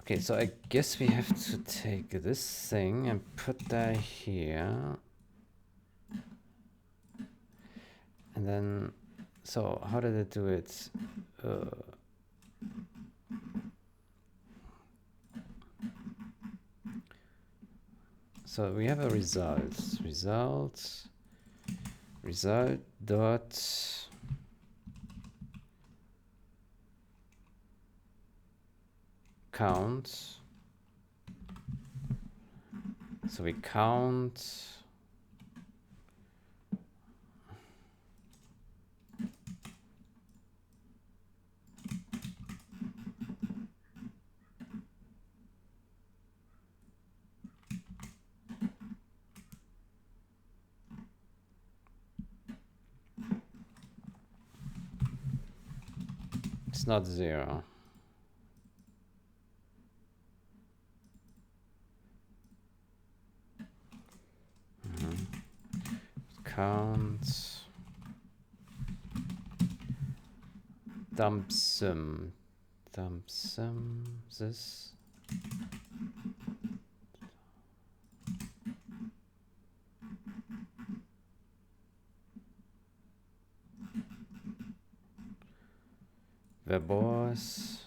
okay, so I guess we have to take this thing and put that here. And then, so how did it do it? So we have a result dot count. So we count it's not 0. Count dump some this verbose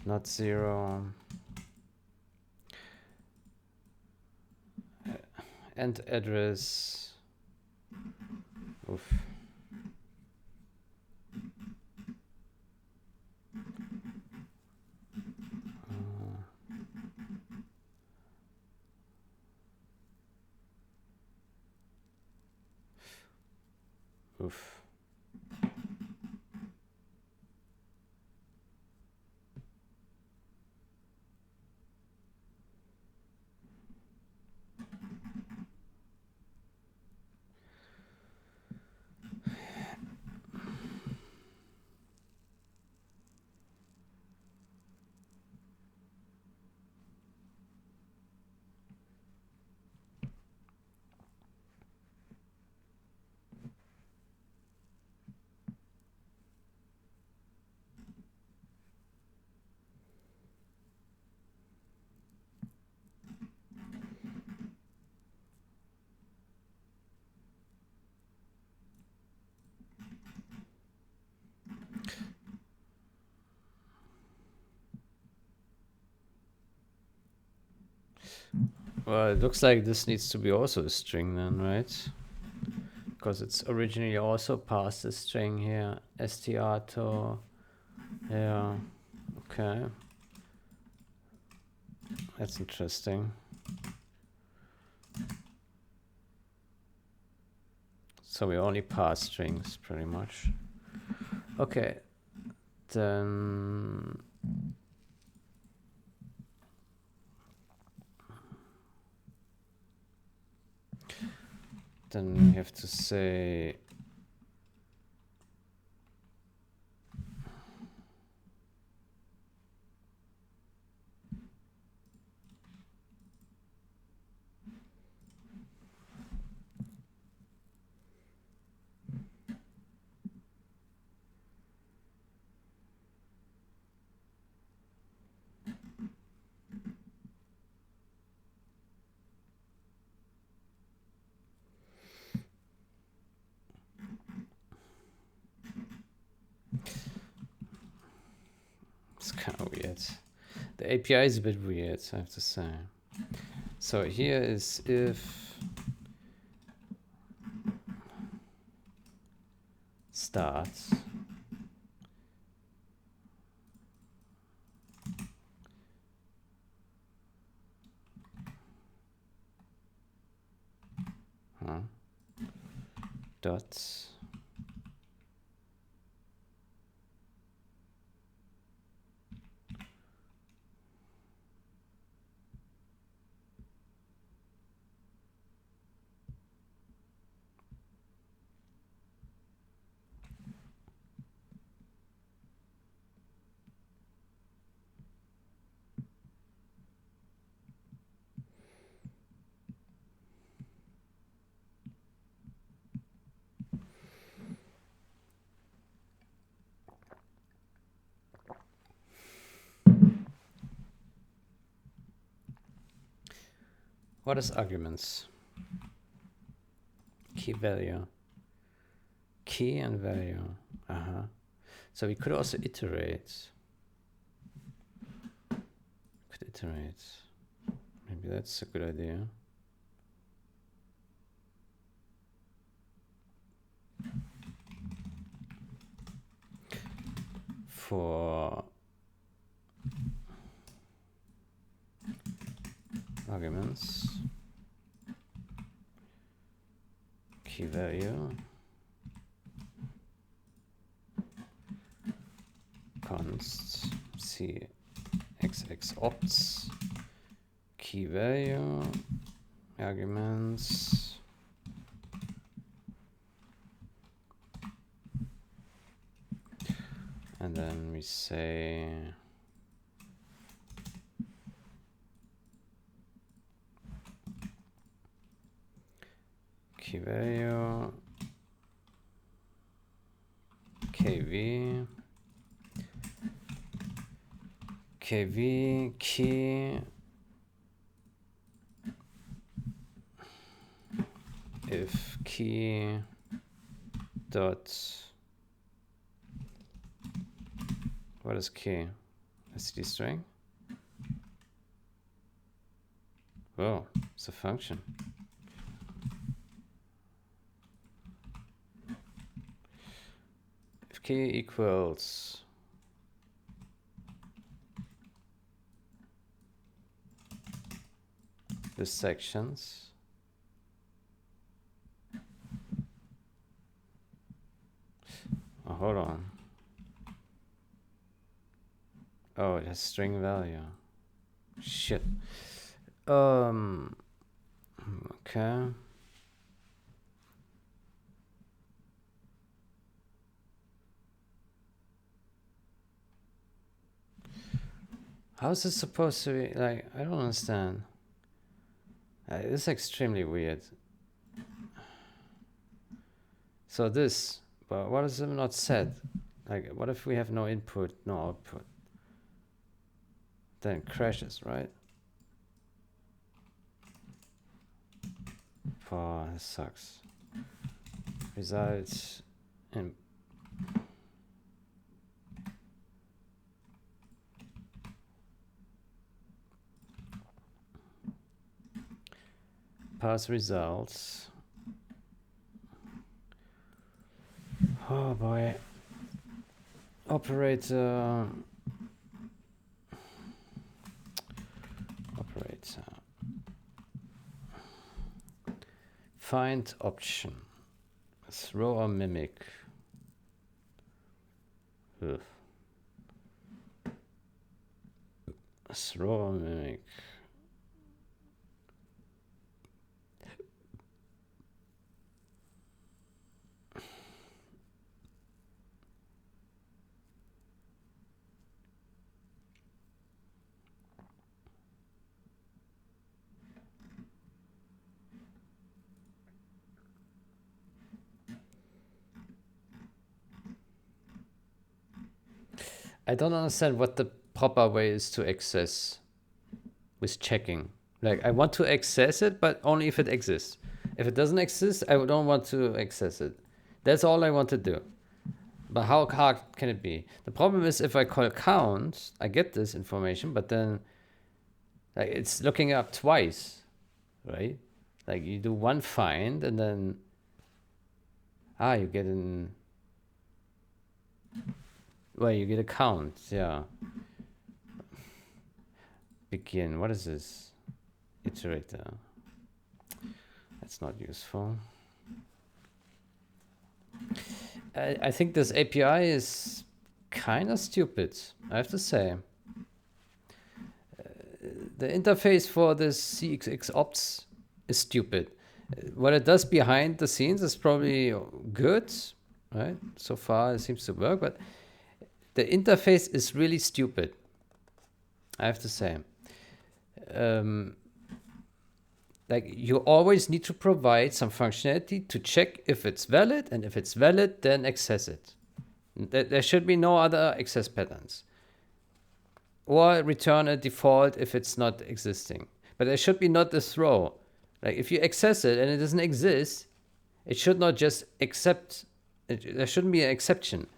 not 0 and address. Oof. Oof. Well, it looks like this needs to be also a string then, right? Because it's originally also passed a string here, str to, yeah, okay. That's interesting. So we only pass strings pretty much. Okay, then we have to say it's kind of weird. The API is a bit weird, I have to say. So here is if starts dots what is arguments? Key value. Key and value. So we could also iterate. Maybe that's a good idea. For arguments, key value, const cxxopts, key value, arguments, and then we say key value kv key if key dot what is key? std string. Oh, it's a function. If key equals the sections, oh, hold on. Oh, it has string value. Shit. Okay. How is this supposed to be? Like, I don't understand. This is extremely weird. So this, but what is it not set? Like, what if we have no input, no output? Then it crashes, right? Oh, this sucks. Results in pass results. Oh boy. Operator. Find option. Throw or mimic. Ugh. Throw or mimic. I don't understand what the proper way is to access with checking. Like, I want to access it, but only if it exists. If it doesn't exist, I don't want to access it. That's all I want to do. But how hard can it be? The problem is if I call count, I get this information, but then like it's looking up twice, right? Like you do one find and then you get an Well, you get a count, yeah. Begin, what is this? Iterator. That's not useful. I think this API is kind of stupid, I have to say. The interface for this cxxopts is stupid. What it does behind the scenes is probably good, right? So far it seems to work, but the interface is really stupid, I have to say. Like, you always need to provide some functionality to check if it's valid, and if it's valid, then access it. There should be no other access patterns. Or return a default if it's not existing. But there should be not a throw. Like, if you access it and it doesn't exist, it should not just accept. There shouldn't be an exception.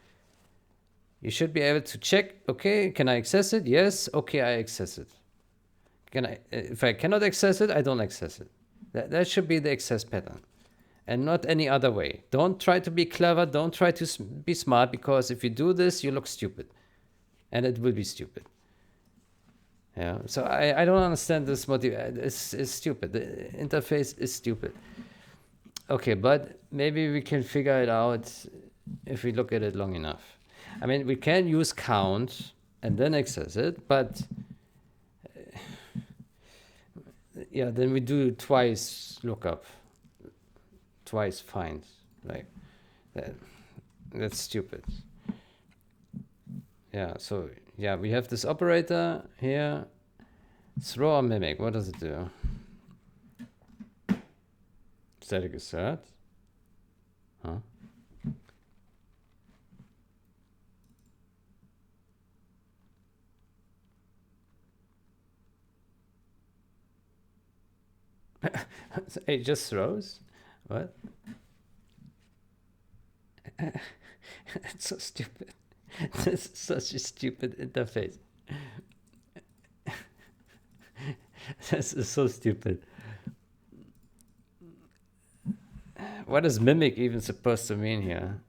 You should be able to check, okay, can I access it? Yes, okay, I access it. If I cannot access it, I don't access it. That should be the access pattern, and not any other way. Don't try to be clever. Don't try to be smart, because if you do this, you look stupid, and it will be stupid. Yeah. So I don't understand this motive. It's stupid. The interface is stupid. Okay, but maybe we can figure it out if we look at it long enough. I mean, we can use count and then access it, but yeah, then we do twice lookup, twice find. Like, that's stupid. Yeah, so yeah, we have this operator here, throw or mimic. What does it do? Static assert. Huh? It just throws? What? It's so stupid. This is such a stupid interface. This is so stupid. What is mimic even supposed to mean here?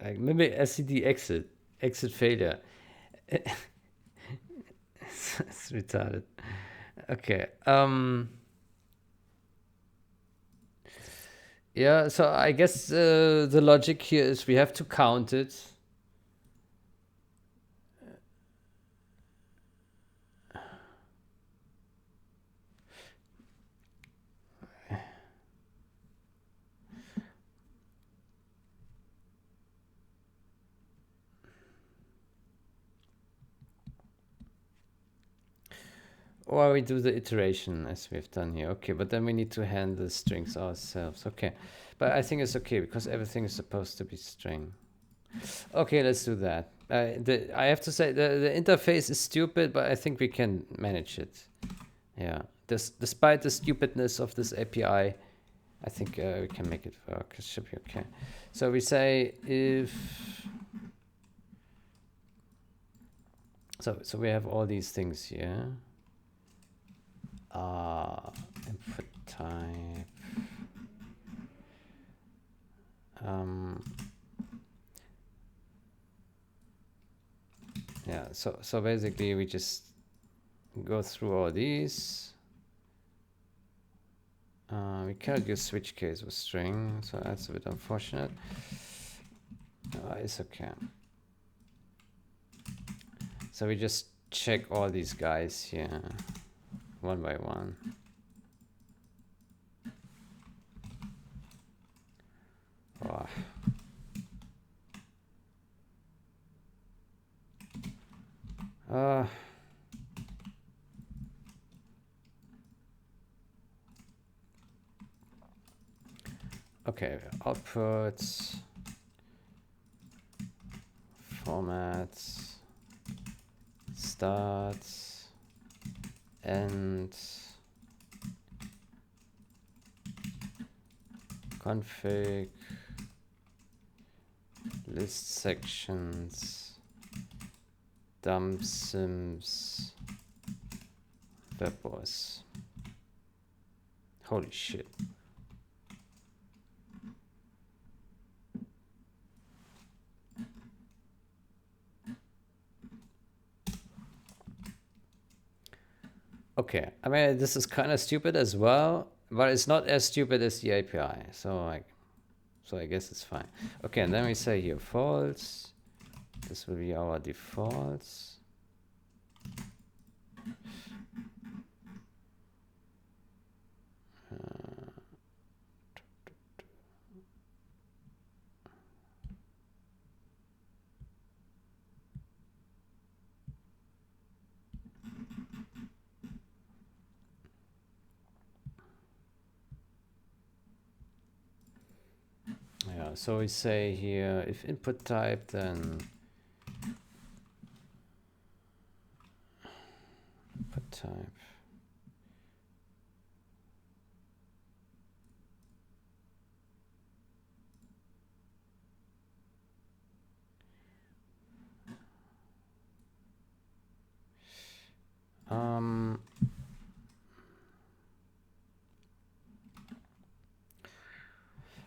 Like, mimic SCD exit failure. It's retarded. Okay. Yeah, so I guess the logic here is we have to count it. Or we do the iteration as we've done here. Okay, but then we need to handle strings ourselves. Okay, but I think it's okay because everything is supposed to be string. Okay, let's do that. I have to say the interface is stupid, but I think we can manage it. Yeah, despite the stupidness of this API, I think we can make it work. It should be okay. So we say if... So we have all these things here. Input type. Yeah, so basically we just go through all these. We cannot use switch case with string, so that's a bit unfortunate. It's okay. So we just check all these guys here, one by one. Oh. Okay, outputs, formats, starts, end, config, list sections, dump sims, verbose. Holy shit. Okay, I mean, this is kind of stupid as well, but it's not as stupid as the API. So I guess it's fine. Okay, and then we say here false. This will be our defaults. Yeah, so we say here if input type, then input type.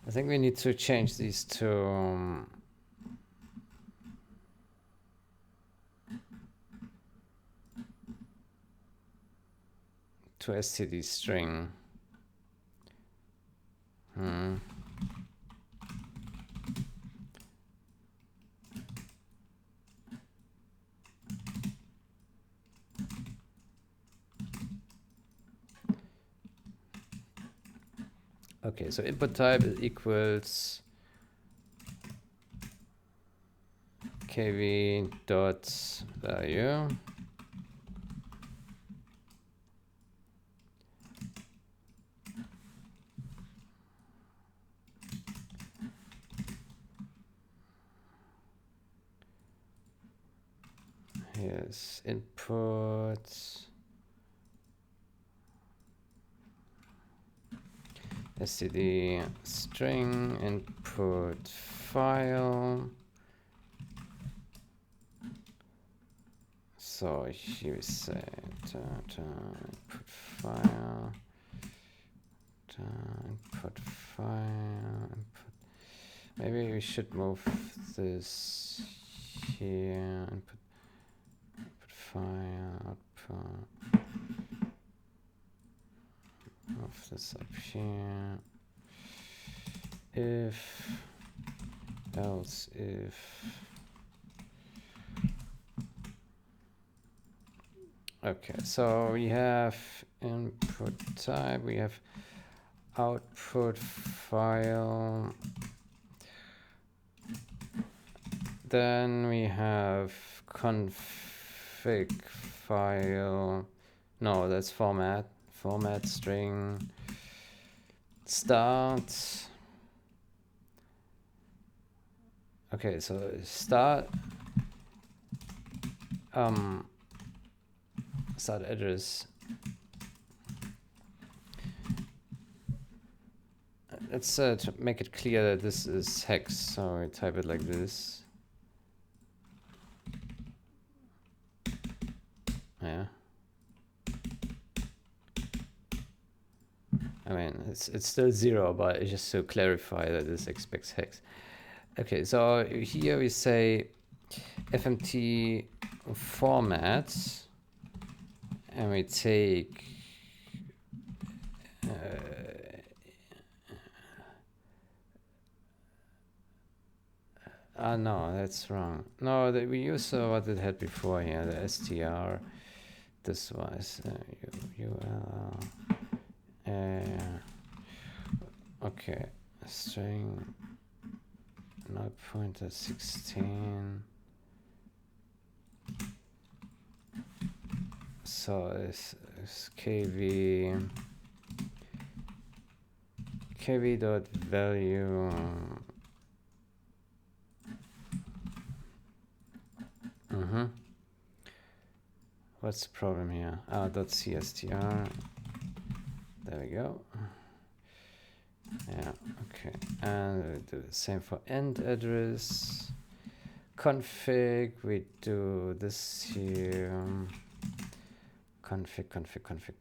I think we need to change these to std string. Okay, so input type equals kv dot value. Here's input. Std string input file. So here we say input file, input file, input. Maybe we should move this here. Input file, output. Move this up here. If, else if. Okay, so we have input type, we have output file, then we have config file, no, that's format string, start. Okay, so start start address. Let's to make it clear that this is hex, so I type it like this. Yeah. I mean, it's still 0, but it's just to clarify that this expects hex. Okay, so here we say fmt formats, and we take no, that's wrong. No, we use what it had before here, the str. This was ul. Okay, string null pointer 16. So it's kv dot value what's the problem here? Dot cstr. There we go. Yeah, okay. And we do the same for end address. Config, we do this here. Config. Config.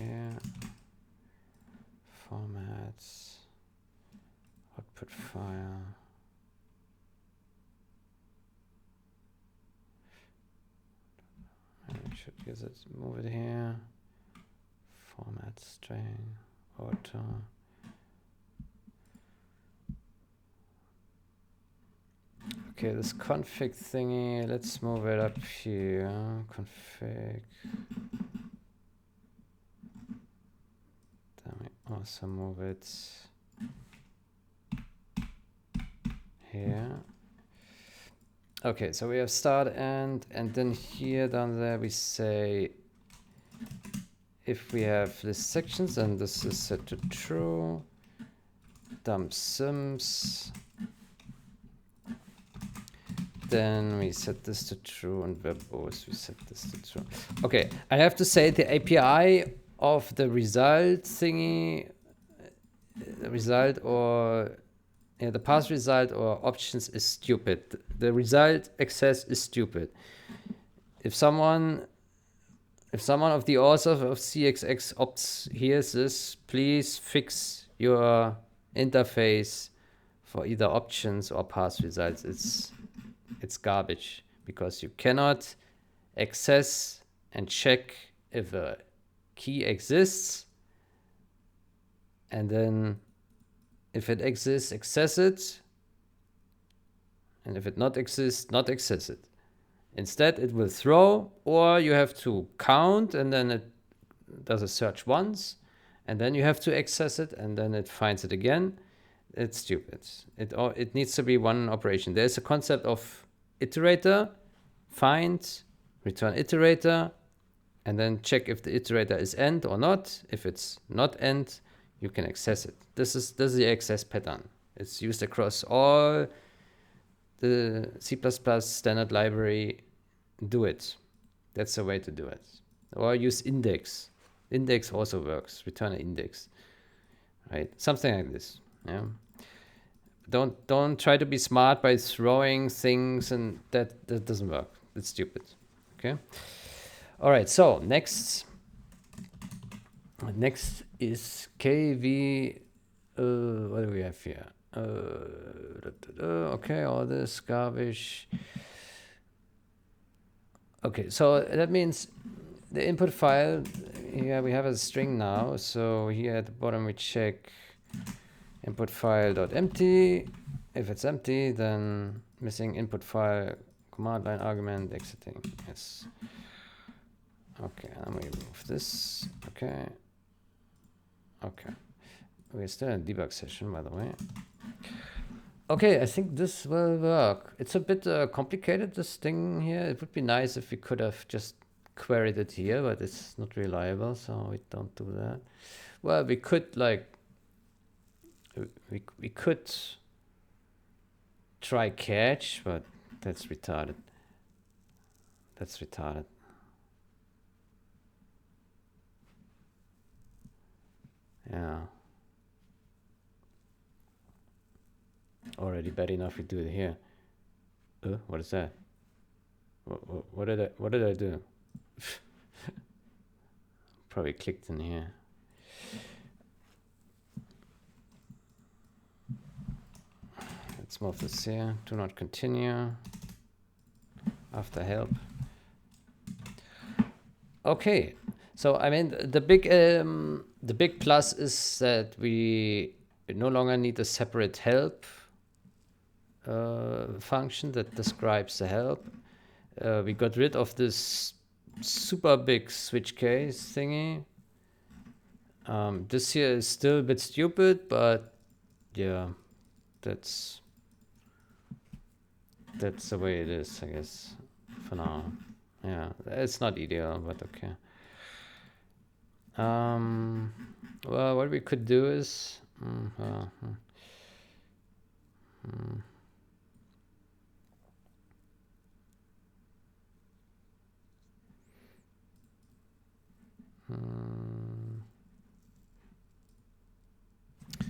Yeah. Formats. input file. I should use it, move it here. Format string, auto. Okay, this config thingy, let's move it up here. Config. Then we also move it here. Okay, so we have start and then here down there we say if we have list sections and this is set to true, dump sims. Then we set this to true and verbose we set this to true. Okay, I have to say the API of the result thingy, the result or the pass result or options is stupid. The result access is stupid. If someone of the authors of cxxopts hears this, please fix your interface for either options or pass results. It's garbage because you cannot access and check if a key exists, and then if it exists, access it, and if it not exists, not access it. Instead, it will throw, or you have to count, and then it does a search once, and then you have to access it, and then it finds it again. It's stupid. It needs to be one operation. There's a concept of iterator, find, return iterator, and then check if the iterator is end or not. If it's not end, you can access it. This is the access pattern. It's used across all the C++ standard library. Do it. That's the way to do it. Or use index. Index also works. Return an index. Right? Something like this. Yeah. Don't try to be smart by throwing things, and that doesn't work. It's stupid. Okay. All right. So next is KV. What do we have here? Okay, all this garbage. Okay, so that means the input file. Here we have a string now. So here at the bottom we check input file.empty. If it's empty, then missing input file command line argument exiting. Yes. Okay, let me remove this. Okay. Okay. We're still in debug session, by the way. Okay, I think this will work. It's a bit complicated, this thing here. It would be nice if we could have just queried it here, but it's not reliable, so we don't do that. Well, we could like we could try catch, but that's retarded. That's retarded. Yeah. Already bad enough we do it here. What is that? What did I do? Probably clicked in here. Let's move this here. Do not continue. After help. Okay. So I mean the big plus is that we no longer need a separate help function that describes the help. We got rid of this super big switch case thingy. This here is still a bit stupid, but yeah, that's the way it is, I guess, for now. Yeah, it's not ideal, but okay. Well, what we could do is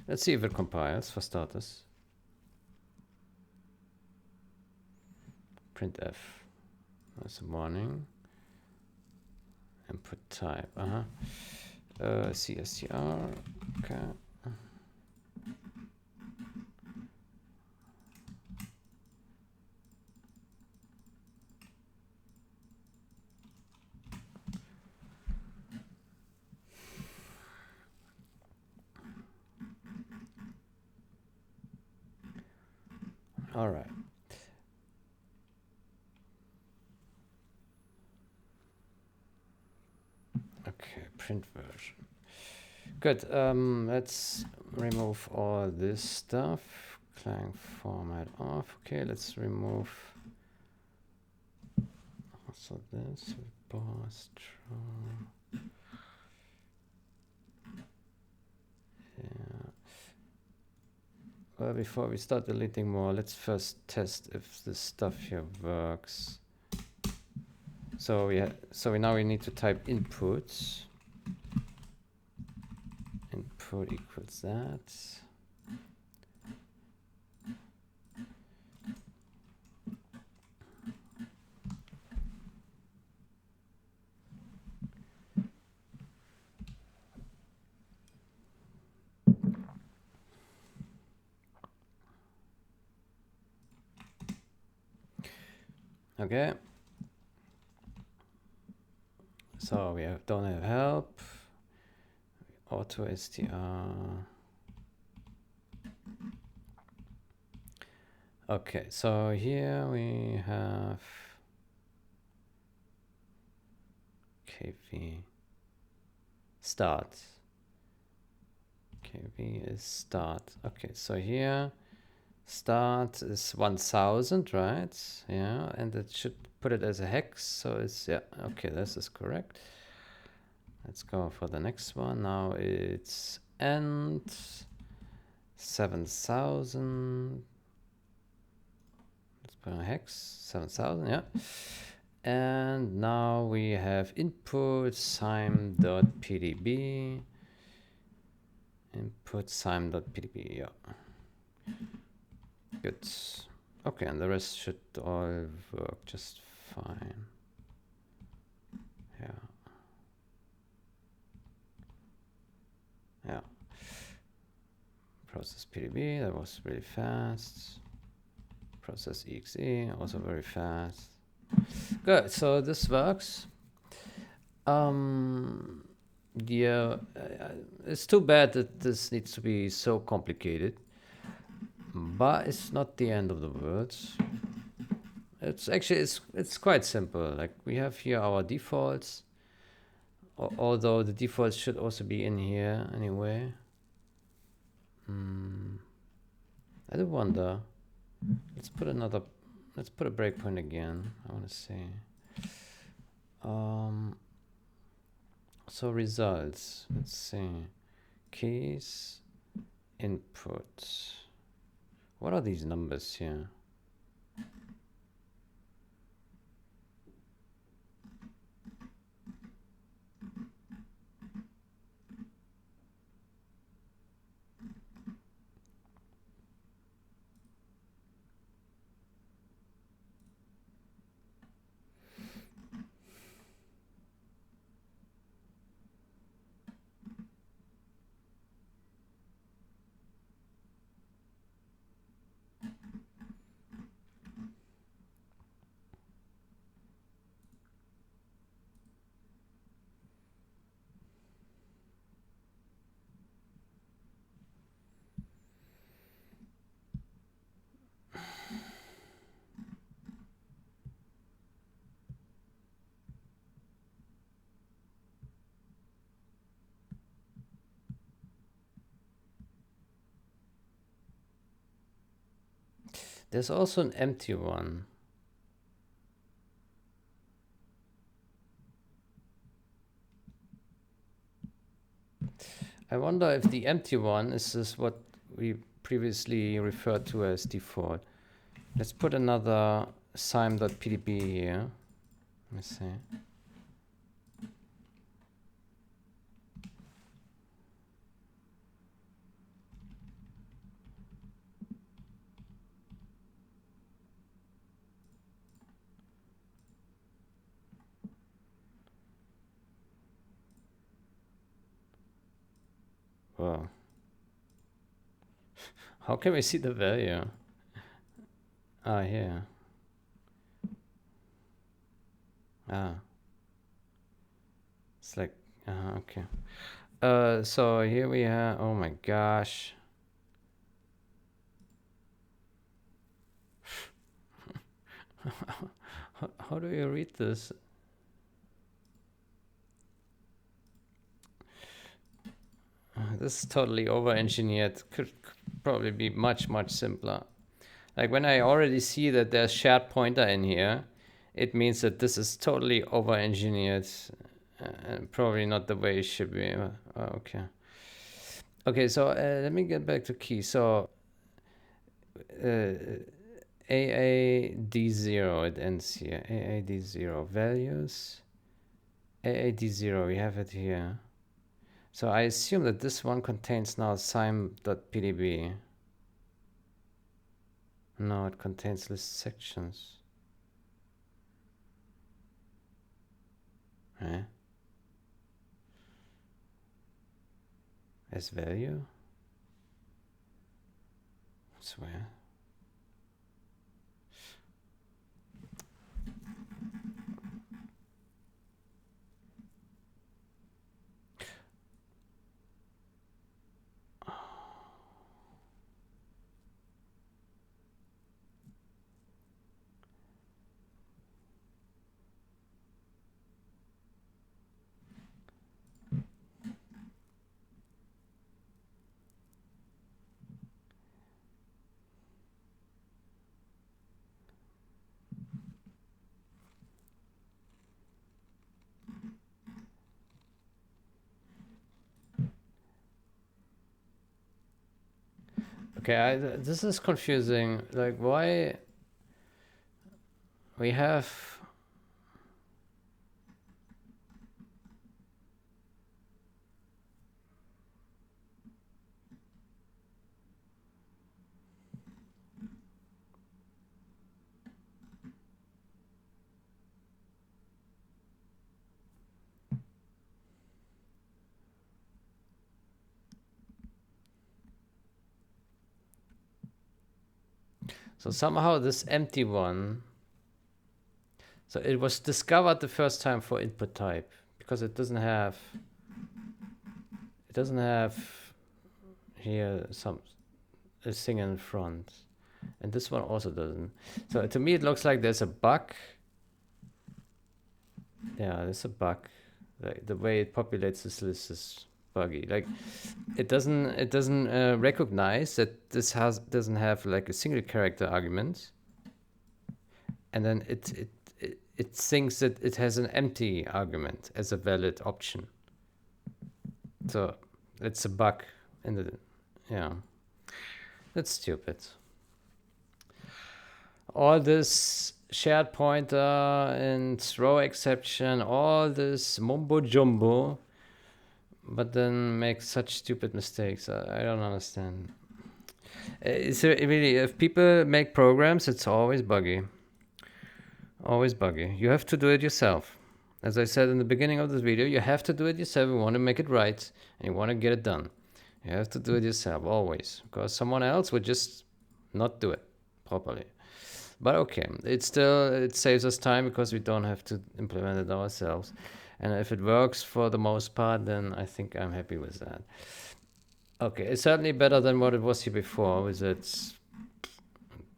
let's see if it compiles for starters. Printf. That's a warning. Input type. CSTR. Okay. All right. Okay, print version. Good. Let's remove all this stuff. Clang format off. Okay, let's remove also this. Boss, yeah. Well, before we start deleting more, let's first test if this stuff here works. So we now need to type inputs. Input equals that. Okay. So we don't have help. Auto str. Okay, so here we have kv start. Kv is start. Okay, so here start is 1000, right? Yeah, and it should put it as a hex. So it's, yeah, okay, this is correct. Let's go for the next one. Now it's end 7000. Let's put a hex 7000, yeah. And now we have input Thyme.pdb. Input Thyme.pdb, yeah. Good. Okay, and the rest should all work just fine. Yeah. Yeah. Process PDB, that was really fast. Process exe, also very fast. Good, so this works. Yeah, it's too bad that this needs to be so complicated, but it's not the end of the world. It's actually, it's quite simple. Like we have here our defaults, although the defaults should also be in here anyway. I do wonder. Let's put a breakpoint again. I want to see. So results, let's see. Keys, input. What are these numbers here? There's also an empty one. I wonder if the empty one is this what we previously referred to as default. Let's put another Thyme.pdb here. Let me see. Wow. How can we see the value? Ah, here. Ah. It's like, okay. So here we have, oh my gosh. How do you read this? This is totally over-engineered. Could probably be much simpler. Like when I already see that there's shared pointer in here, it means that this is totally over-engineered and probably not the way it should be. Okay. Okay, so let me get back to key. So AAD0, it ends here. AAD0 values. AAD0, we have it here. So I assume that this one contains now Thyme.pdb. No, it contains list sections. Eh? As value? That's weird. Okay, this is confusing. Like, why we have... So somehow this empty one... So it was discovered the first time for input type because it doesn't have... It doesn't have here a thing in front. And this one also doesn't. So to me it looks like there's a bug. Yeah, there's a bug. Like the way it populates this list is buggy. Like it doesn't recognize that this doesn't have like a single character argument. And then it thinks that it has an empty argument as a valid option. So it's a bug in the... Yeah. That's stupid. All this shared pointer and throw exception, all this mumbo jumbo, but then make such stupid mistakes. I don't understand. Is there really, if people make programs, it's always buggy. Always buggy. You have to do it yourself. As I said in the beginning of this video, you have to do it yourself. You want to make it right and you want to get it done. You have to do it yourself, always. Because someone else would just not do it properly. But okay, it saves us time because we don't have to implement it ourselves. And if it works for the most part, then I think I'm happy with that. Okay, it's certainly better than what it was here before with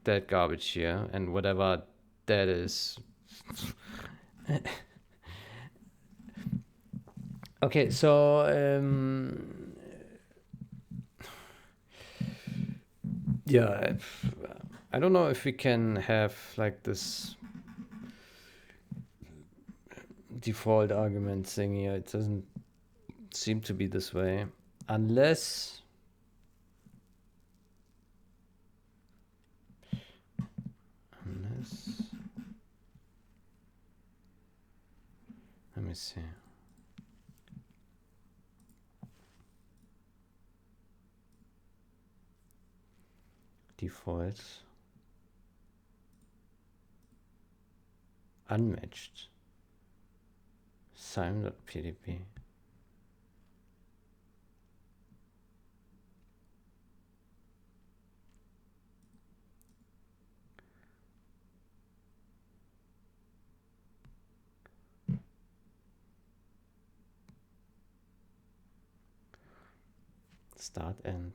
that garbage here and whatever that is. Okay, so yeah, I don't know if we can have like this default argument thing here. It doesn't seem to be this way, unless let me see. Defaults unmatched Thyme.pdb. Start end.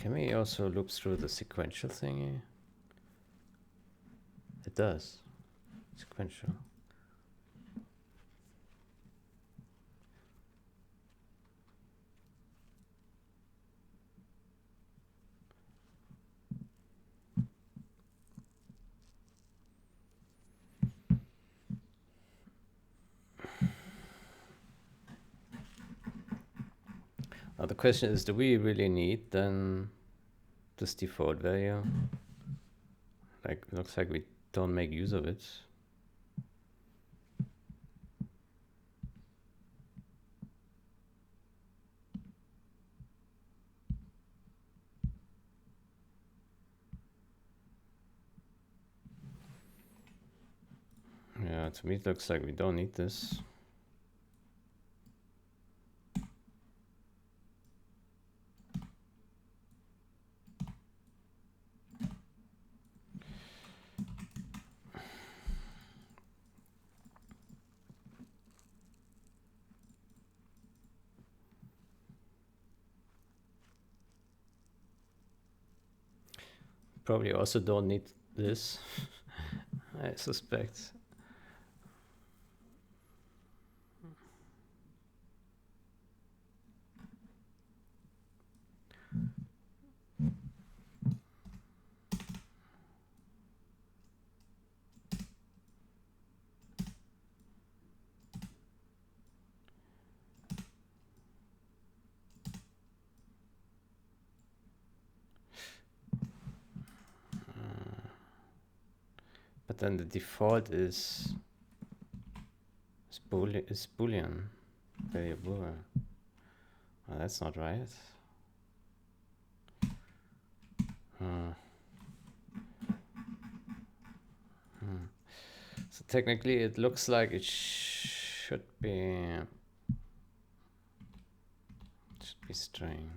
Can we also look through the sequential thingy? It does. Sequential. Now the question is, do we really need then this default value? Like, it looks like we don't make use of it. Yeah, to me it looks like we don't need this. Probably also don't need this, I suspect. But then the default is Boolean variable. Well, that's not right. So technically it looks like it should be string.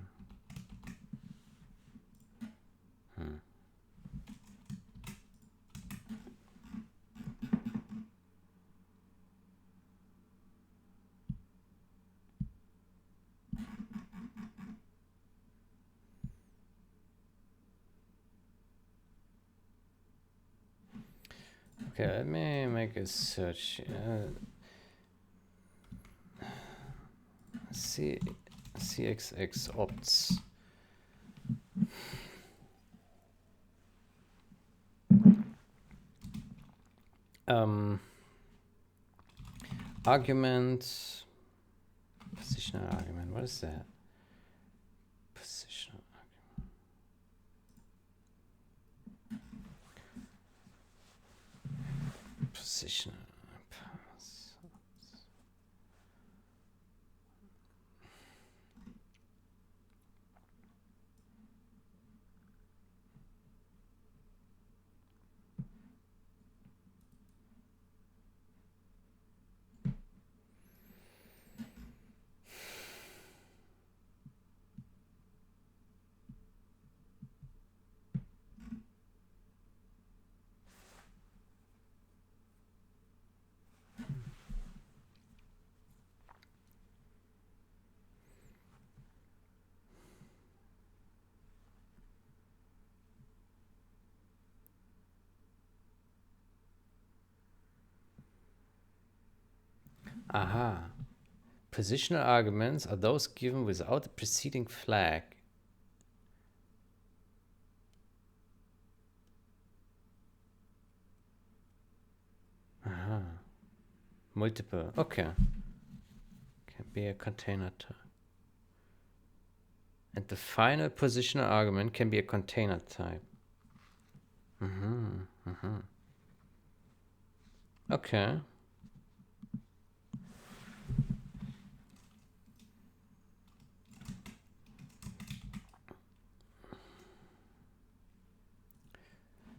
Okay, let me make a search. cxxopts. Argument, positional argument. What is that? Positional argument. Positional. Aha. Positional arguments are those given without a preceding flag. Aha. Multiple. Okay. Can be a container type. And the final positional argument can be a container type. Okay.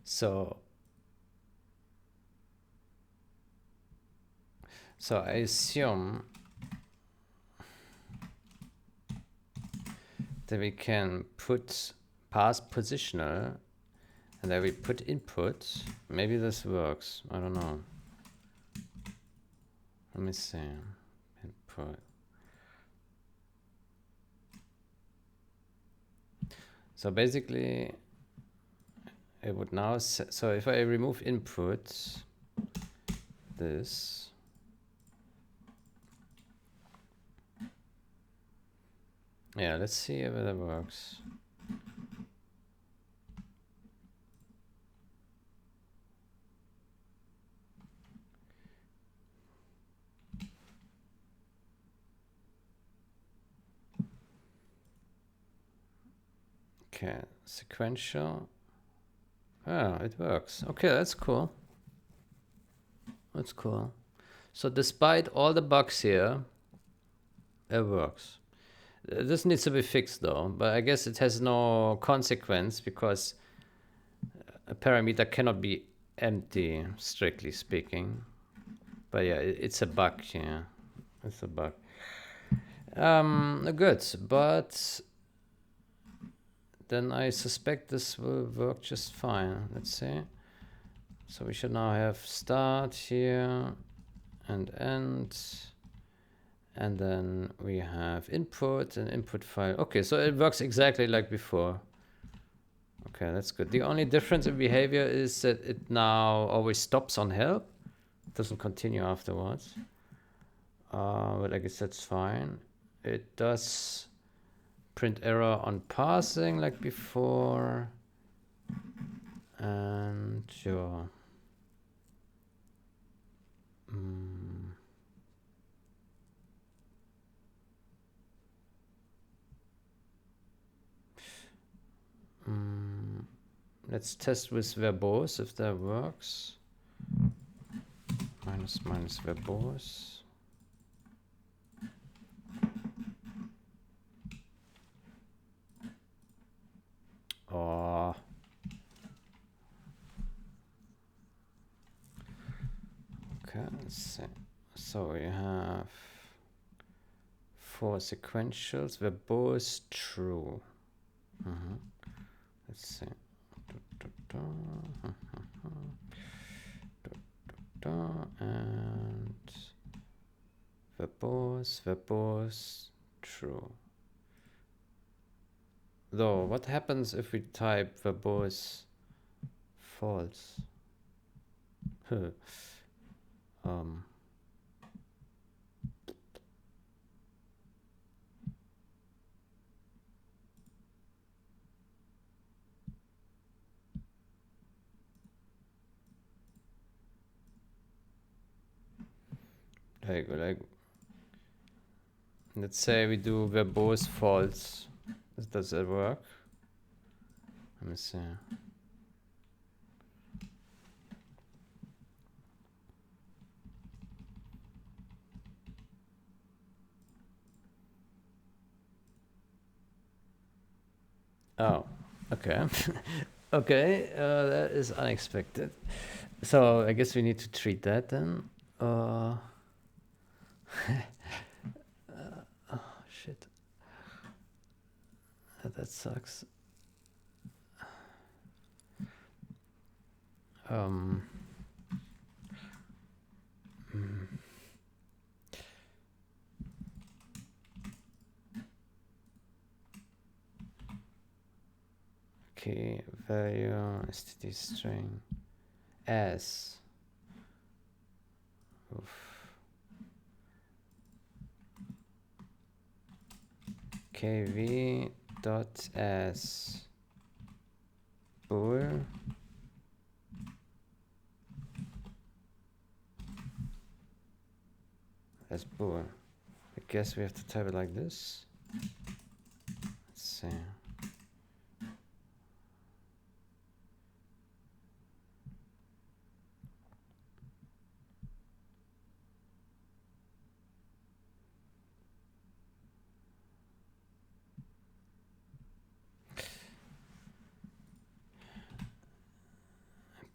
So I assume that we can pass positional and then we put input. Maybe this works. I don't know. Let me see. Input. So basically, it would now, so if I remove input, this, yeah, let's see if that works. Okay, sequential. Oh, it works. Okay, that's cool. That's cool. So despite all the bugs here, it works. This needs to be fixed though, but I guess it has no consequence because a parameter cannot be empty, strictly speaking. But yeah, it's a bug, yeah. It's a bug. Good, but then I suspect this will work just fine. Let's see. So we should now have start here and end. And then we have input and input file. Okay, so it works exactly like before. Okay, that's good. The only difference in behavior is that it now always stops on help. It doesn't continue afterwards. But I guess that's fine. It does print error on parsing like before. And sure. Let's test with verbose if that works. Minus minus verbose. Oh. Okay, let's see. So we have 4 sequentials, verbose true. Let's see. And verbose true. Though, what happens if we type verbose false? Like, let's say we do verbose false. Does that work? Let me see. Oh, okay. Okay, that is unexpected. So I guess we need to treat that then. Oh, shit. That sucks. Okay, value std string s. Oof. kv dot s bool as bool. I guess we have to type it like this. Let's see.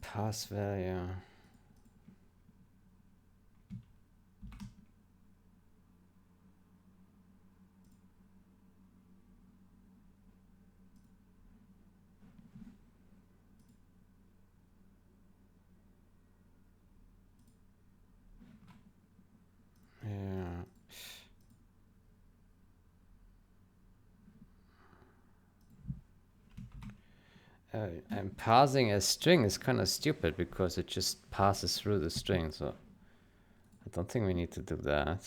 Pass value. Yeah. I'm parsing a string is kind of stupid because it just passes through the string. So I don't think we need to do that.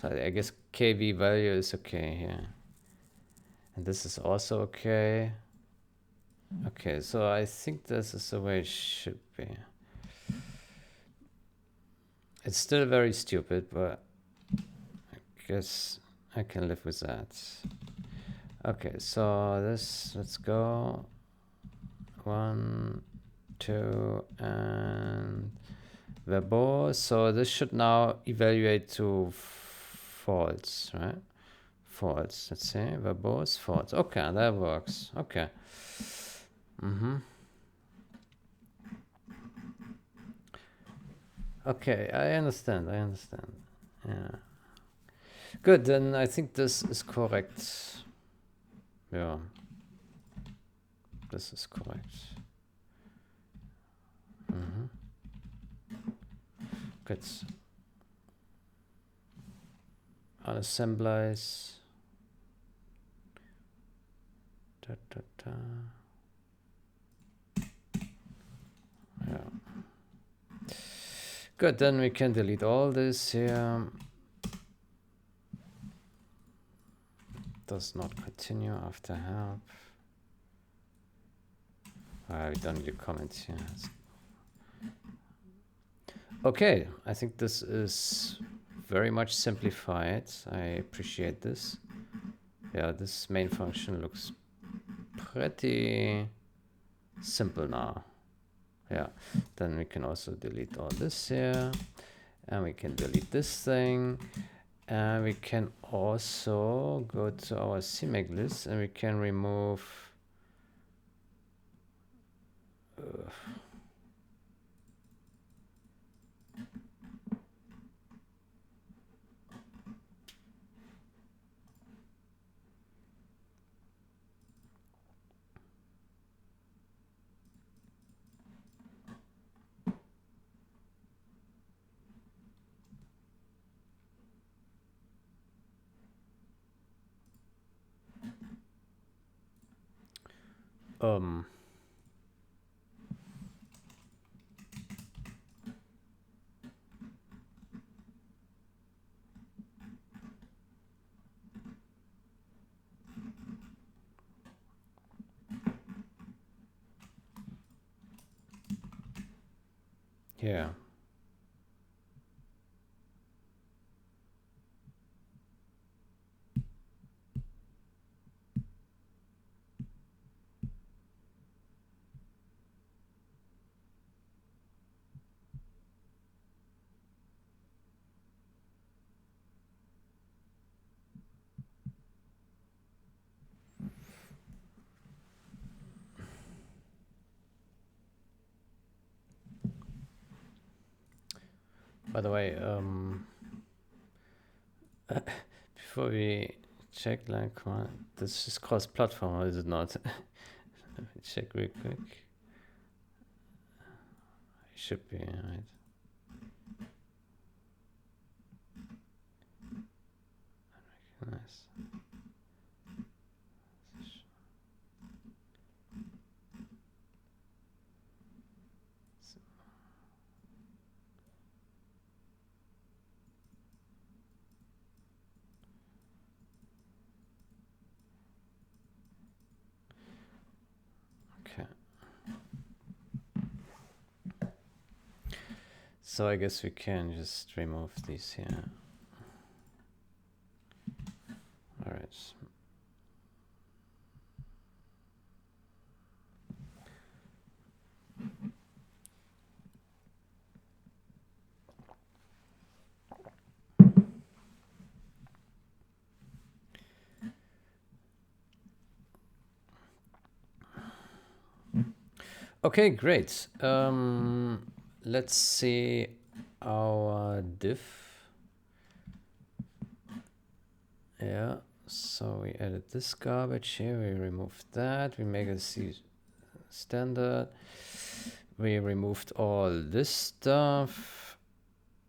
So I guess kv value is okay here. And this is also okay. Okay, so I think this is the way it should be. It's still very stupid, but I guess I can live with that. Okay, so this, let's go. 1, 2, and verbose. So this should now evaluate to false, right? False. Let's say verbose, false. Okay, that works. Okay. Okay, I understand. Yeah. Good, then I think this is correct. Yeah. This is correct. Good. Unassemblize. Da, da, da. Yeah. Good, then we can delete all this here. Does not continue after help. We don't need a comment here. Okay, I think this is very much simplified. I appreciate this. Yeah, this main function looks pretty simple now. Yeah, then we can also delete all this here, and we can delete this thing, and we can also go to our CMake list and we can remove yeah. By the way, before we check like this is cross-platform, or is it not? Let me check real quick. It should be, right? Nice. Okay. So I guess we can just remove these here. All right. Okay, great. Let's see our diff. Yeah, so we added this garbage here, we removed that, we make a C standard, we removed all this stuff,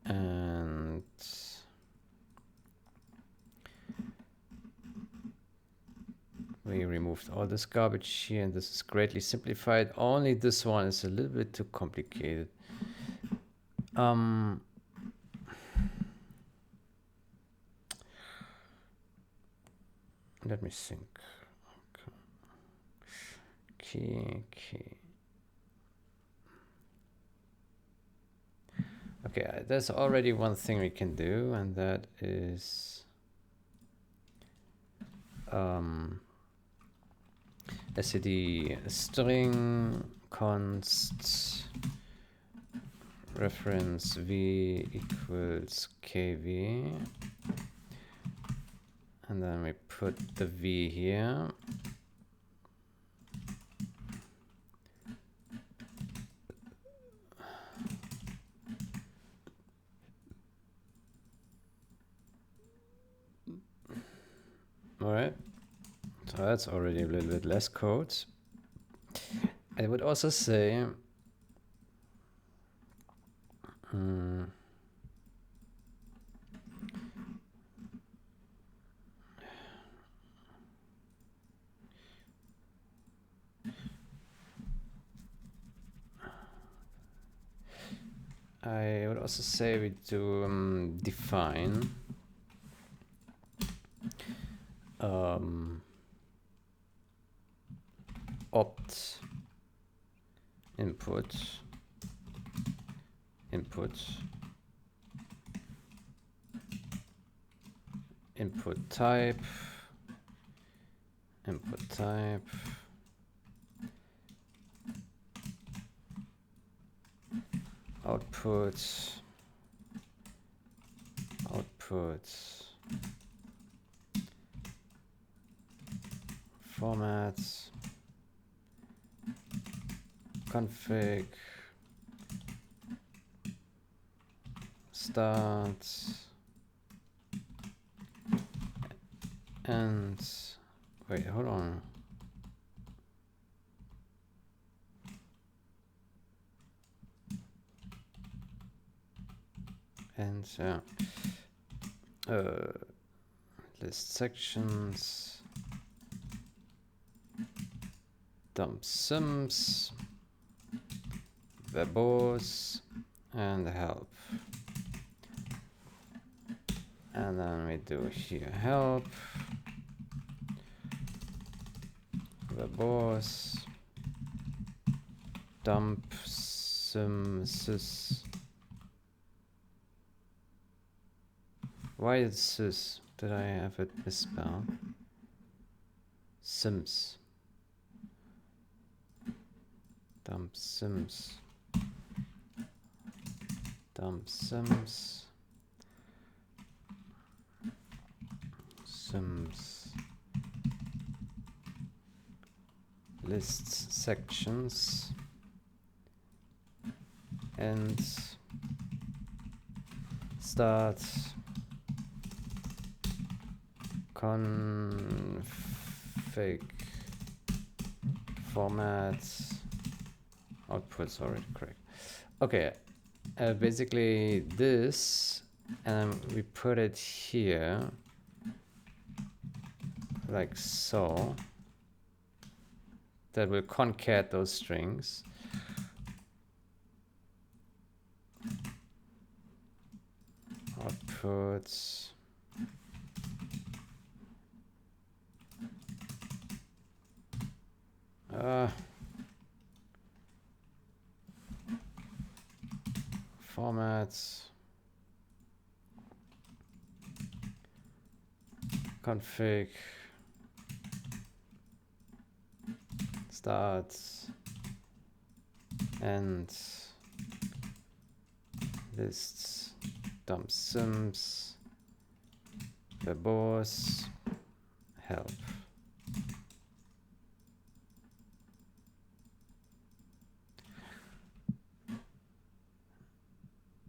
and we we removed all this garbage here, and this is greatly simplified. Only this one is a little bit too complicated. Let me think. Key. Okay, there's already one thing we can do, and that is std string const reference v equals kv, and then we put the v here. All right, so that's already a little bit less code. I would also say we do define opt input type output format config start and wait, hold on. And list sections, dump sims, verbose, and help. And then we do here help, verbose, dump sim sys. Why is sys? Did I have it misspelled? Sims. Dump sims. Lists sections and start config format output's already correct. Okay, basically this, and we put it here like so. That will concat those strings. Outputs. Formats. Config. Start. And lists. Dump sims. Verbose. Help.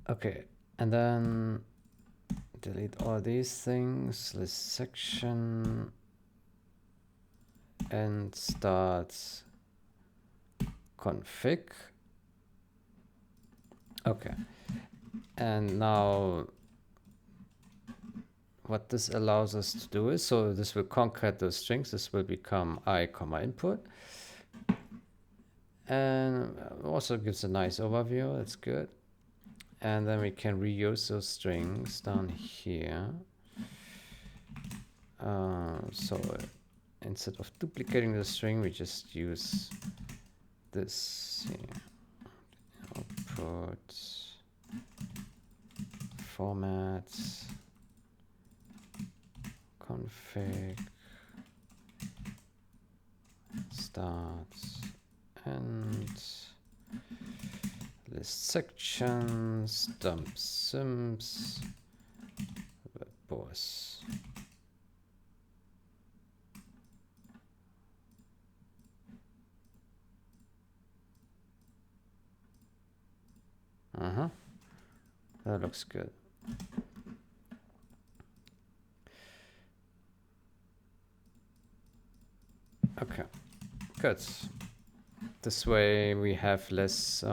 Okay, and then delete all these things, list section, and start config. Okay, and now what this allows us to do is, so this will concat those strings. This will become I comma input, and also gives a nice overview. That's good. And then we can reuse those strings down here. So instead of duplicating the string, we just use this here. Output format config start and list sections dump sims boss. That looks good. Okay, good. This way we have less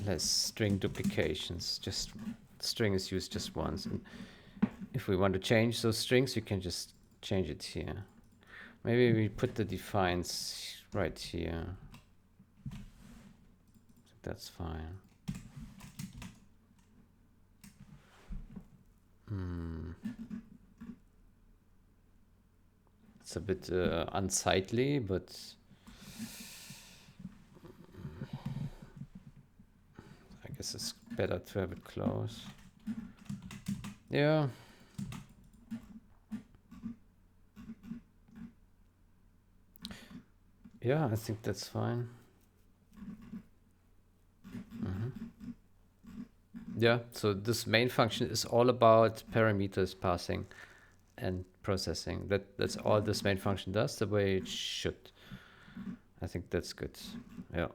less string duplications. Just string is used just once, and if we want to change those strings, you can just change it here. Maybe we put the defines right here. That's fine. It's a bit unsightly, but I guess it's better to have it close. Yeah. Yeah, I think that's fine. Yeah, so this main function is all about parameters passing and processing. That's all this main function does, the way it should. I think that's good. Yeah,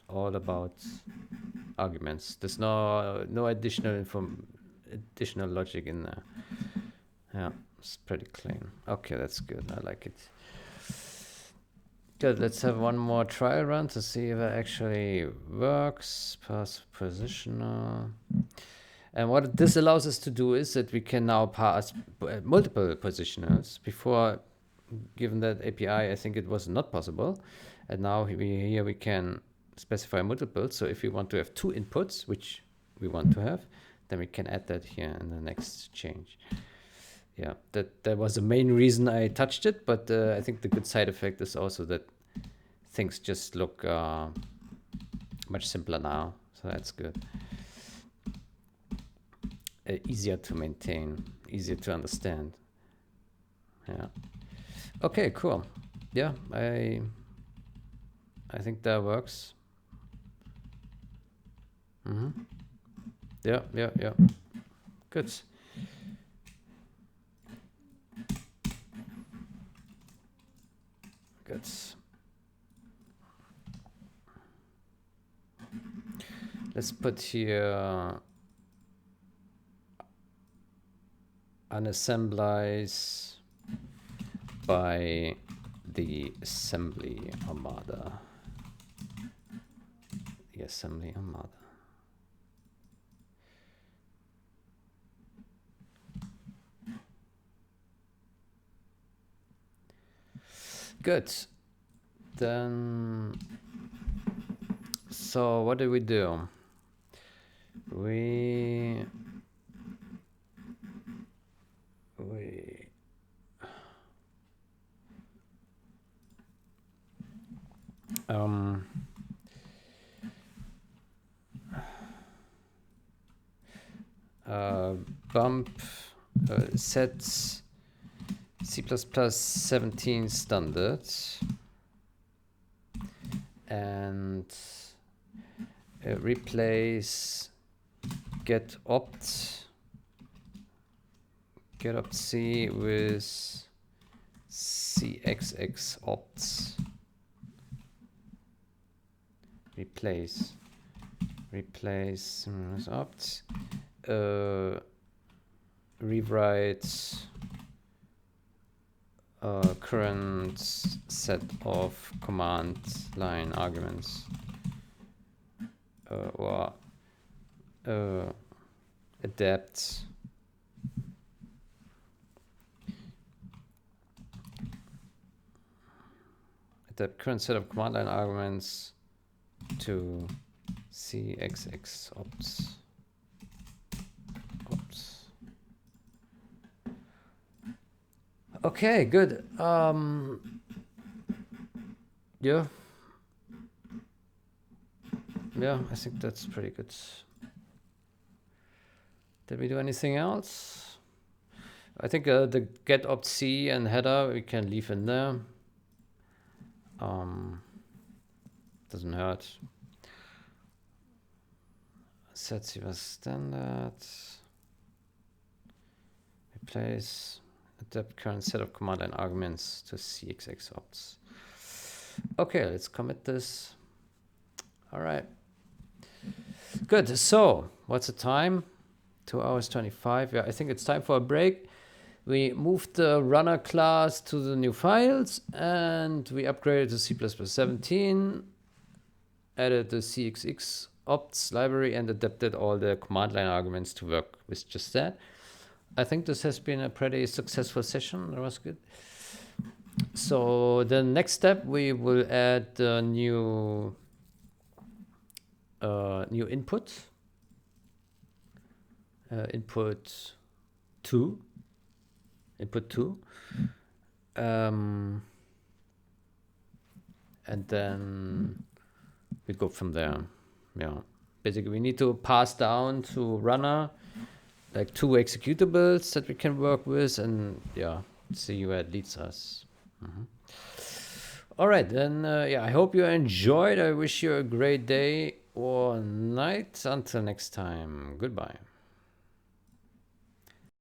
all about arguments. There's no additional logic in there. Yeah, it's pretty clean. Okay, that's good. I like it. Good, let's have one more trial run to see if it actually works. Pass positioner. And what this allows us to do is that we can now pass multiple positioners. Before, given that API, I think it was not possible. And now here we can specify multiple. So if we want to have 2 inputs, which we want to have, then we can add that here in the next change. Yeah, that was the main reason I touched it, but I think the good side effect is also that things just look much simpler now, so that's good. Easier to maintain, easier to understand. Yeah. Okay, cool. Yeah, I think that works. Yeah. Good. Good. Let's put here unassemblize by the assembly armada. The assembly armada. Good. Then, so what do? We bump set C++ 17 standard and replace getopt.c with cxxopts. Replace opt. Rewrite current set of command line arguments or adapt current set of command line arguments to cxxopts. Okay, good. Yeah. Yeah, I think that's pretty good. Did we do anything else? I think the getopt.c and header we can leave in there. Doesn't hurt. Set CV standard. Replace adapt current set of command line arguments to cxxopts. Okay, let's commit this. All right. Good. So, what's the time? 2 hours 25. Yeah, I think it's time for a break. We moved the runner class to the new files and we upgraded to C++17, added the cxxopts library and adapted all the command line arguments to work with just that. I think this has been a pretty successful session. That was good. So the next step, we will add the new input. Input 2. And then we go from there. Yeah. Basically, we need to pass down to runner like 2 executables that we can work with, and yeah, see where it leads us. All right, then, yeah, I hope you enjoyed. I wish you a great day or night. Until next time, goodbye.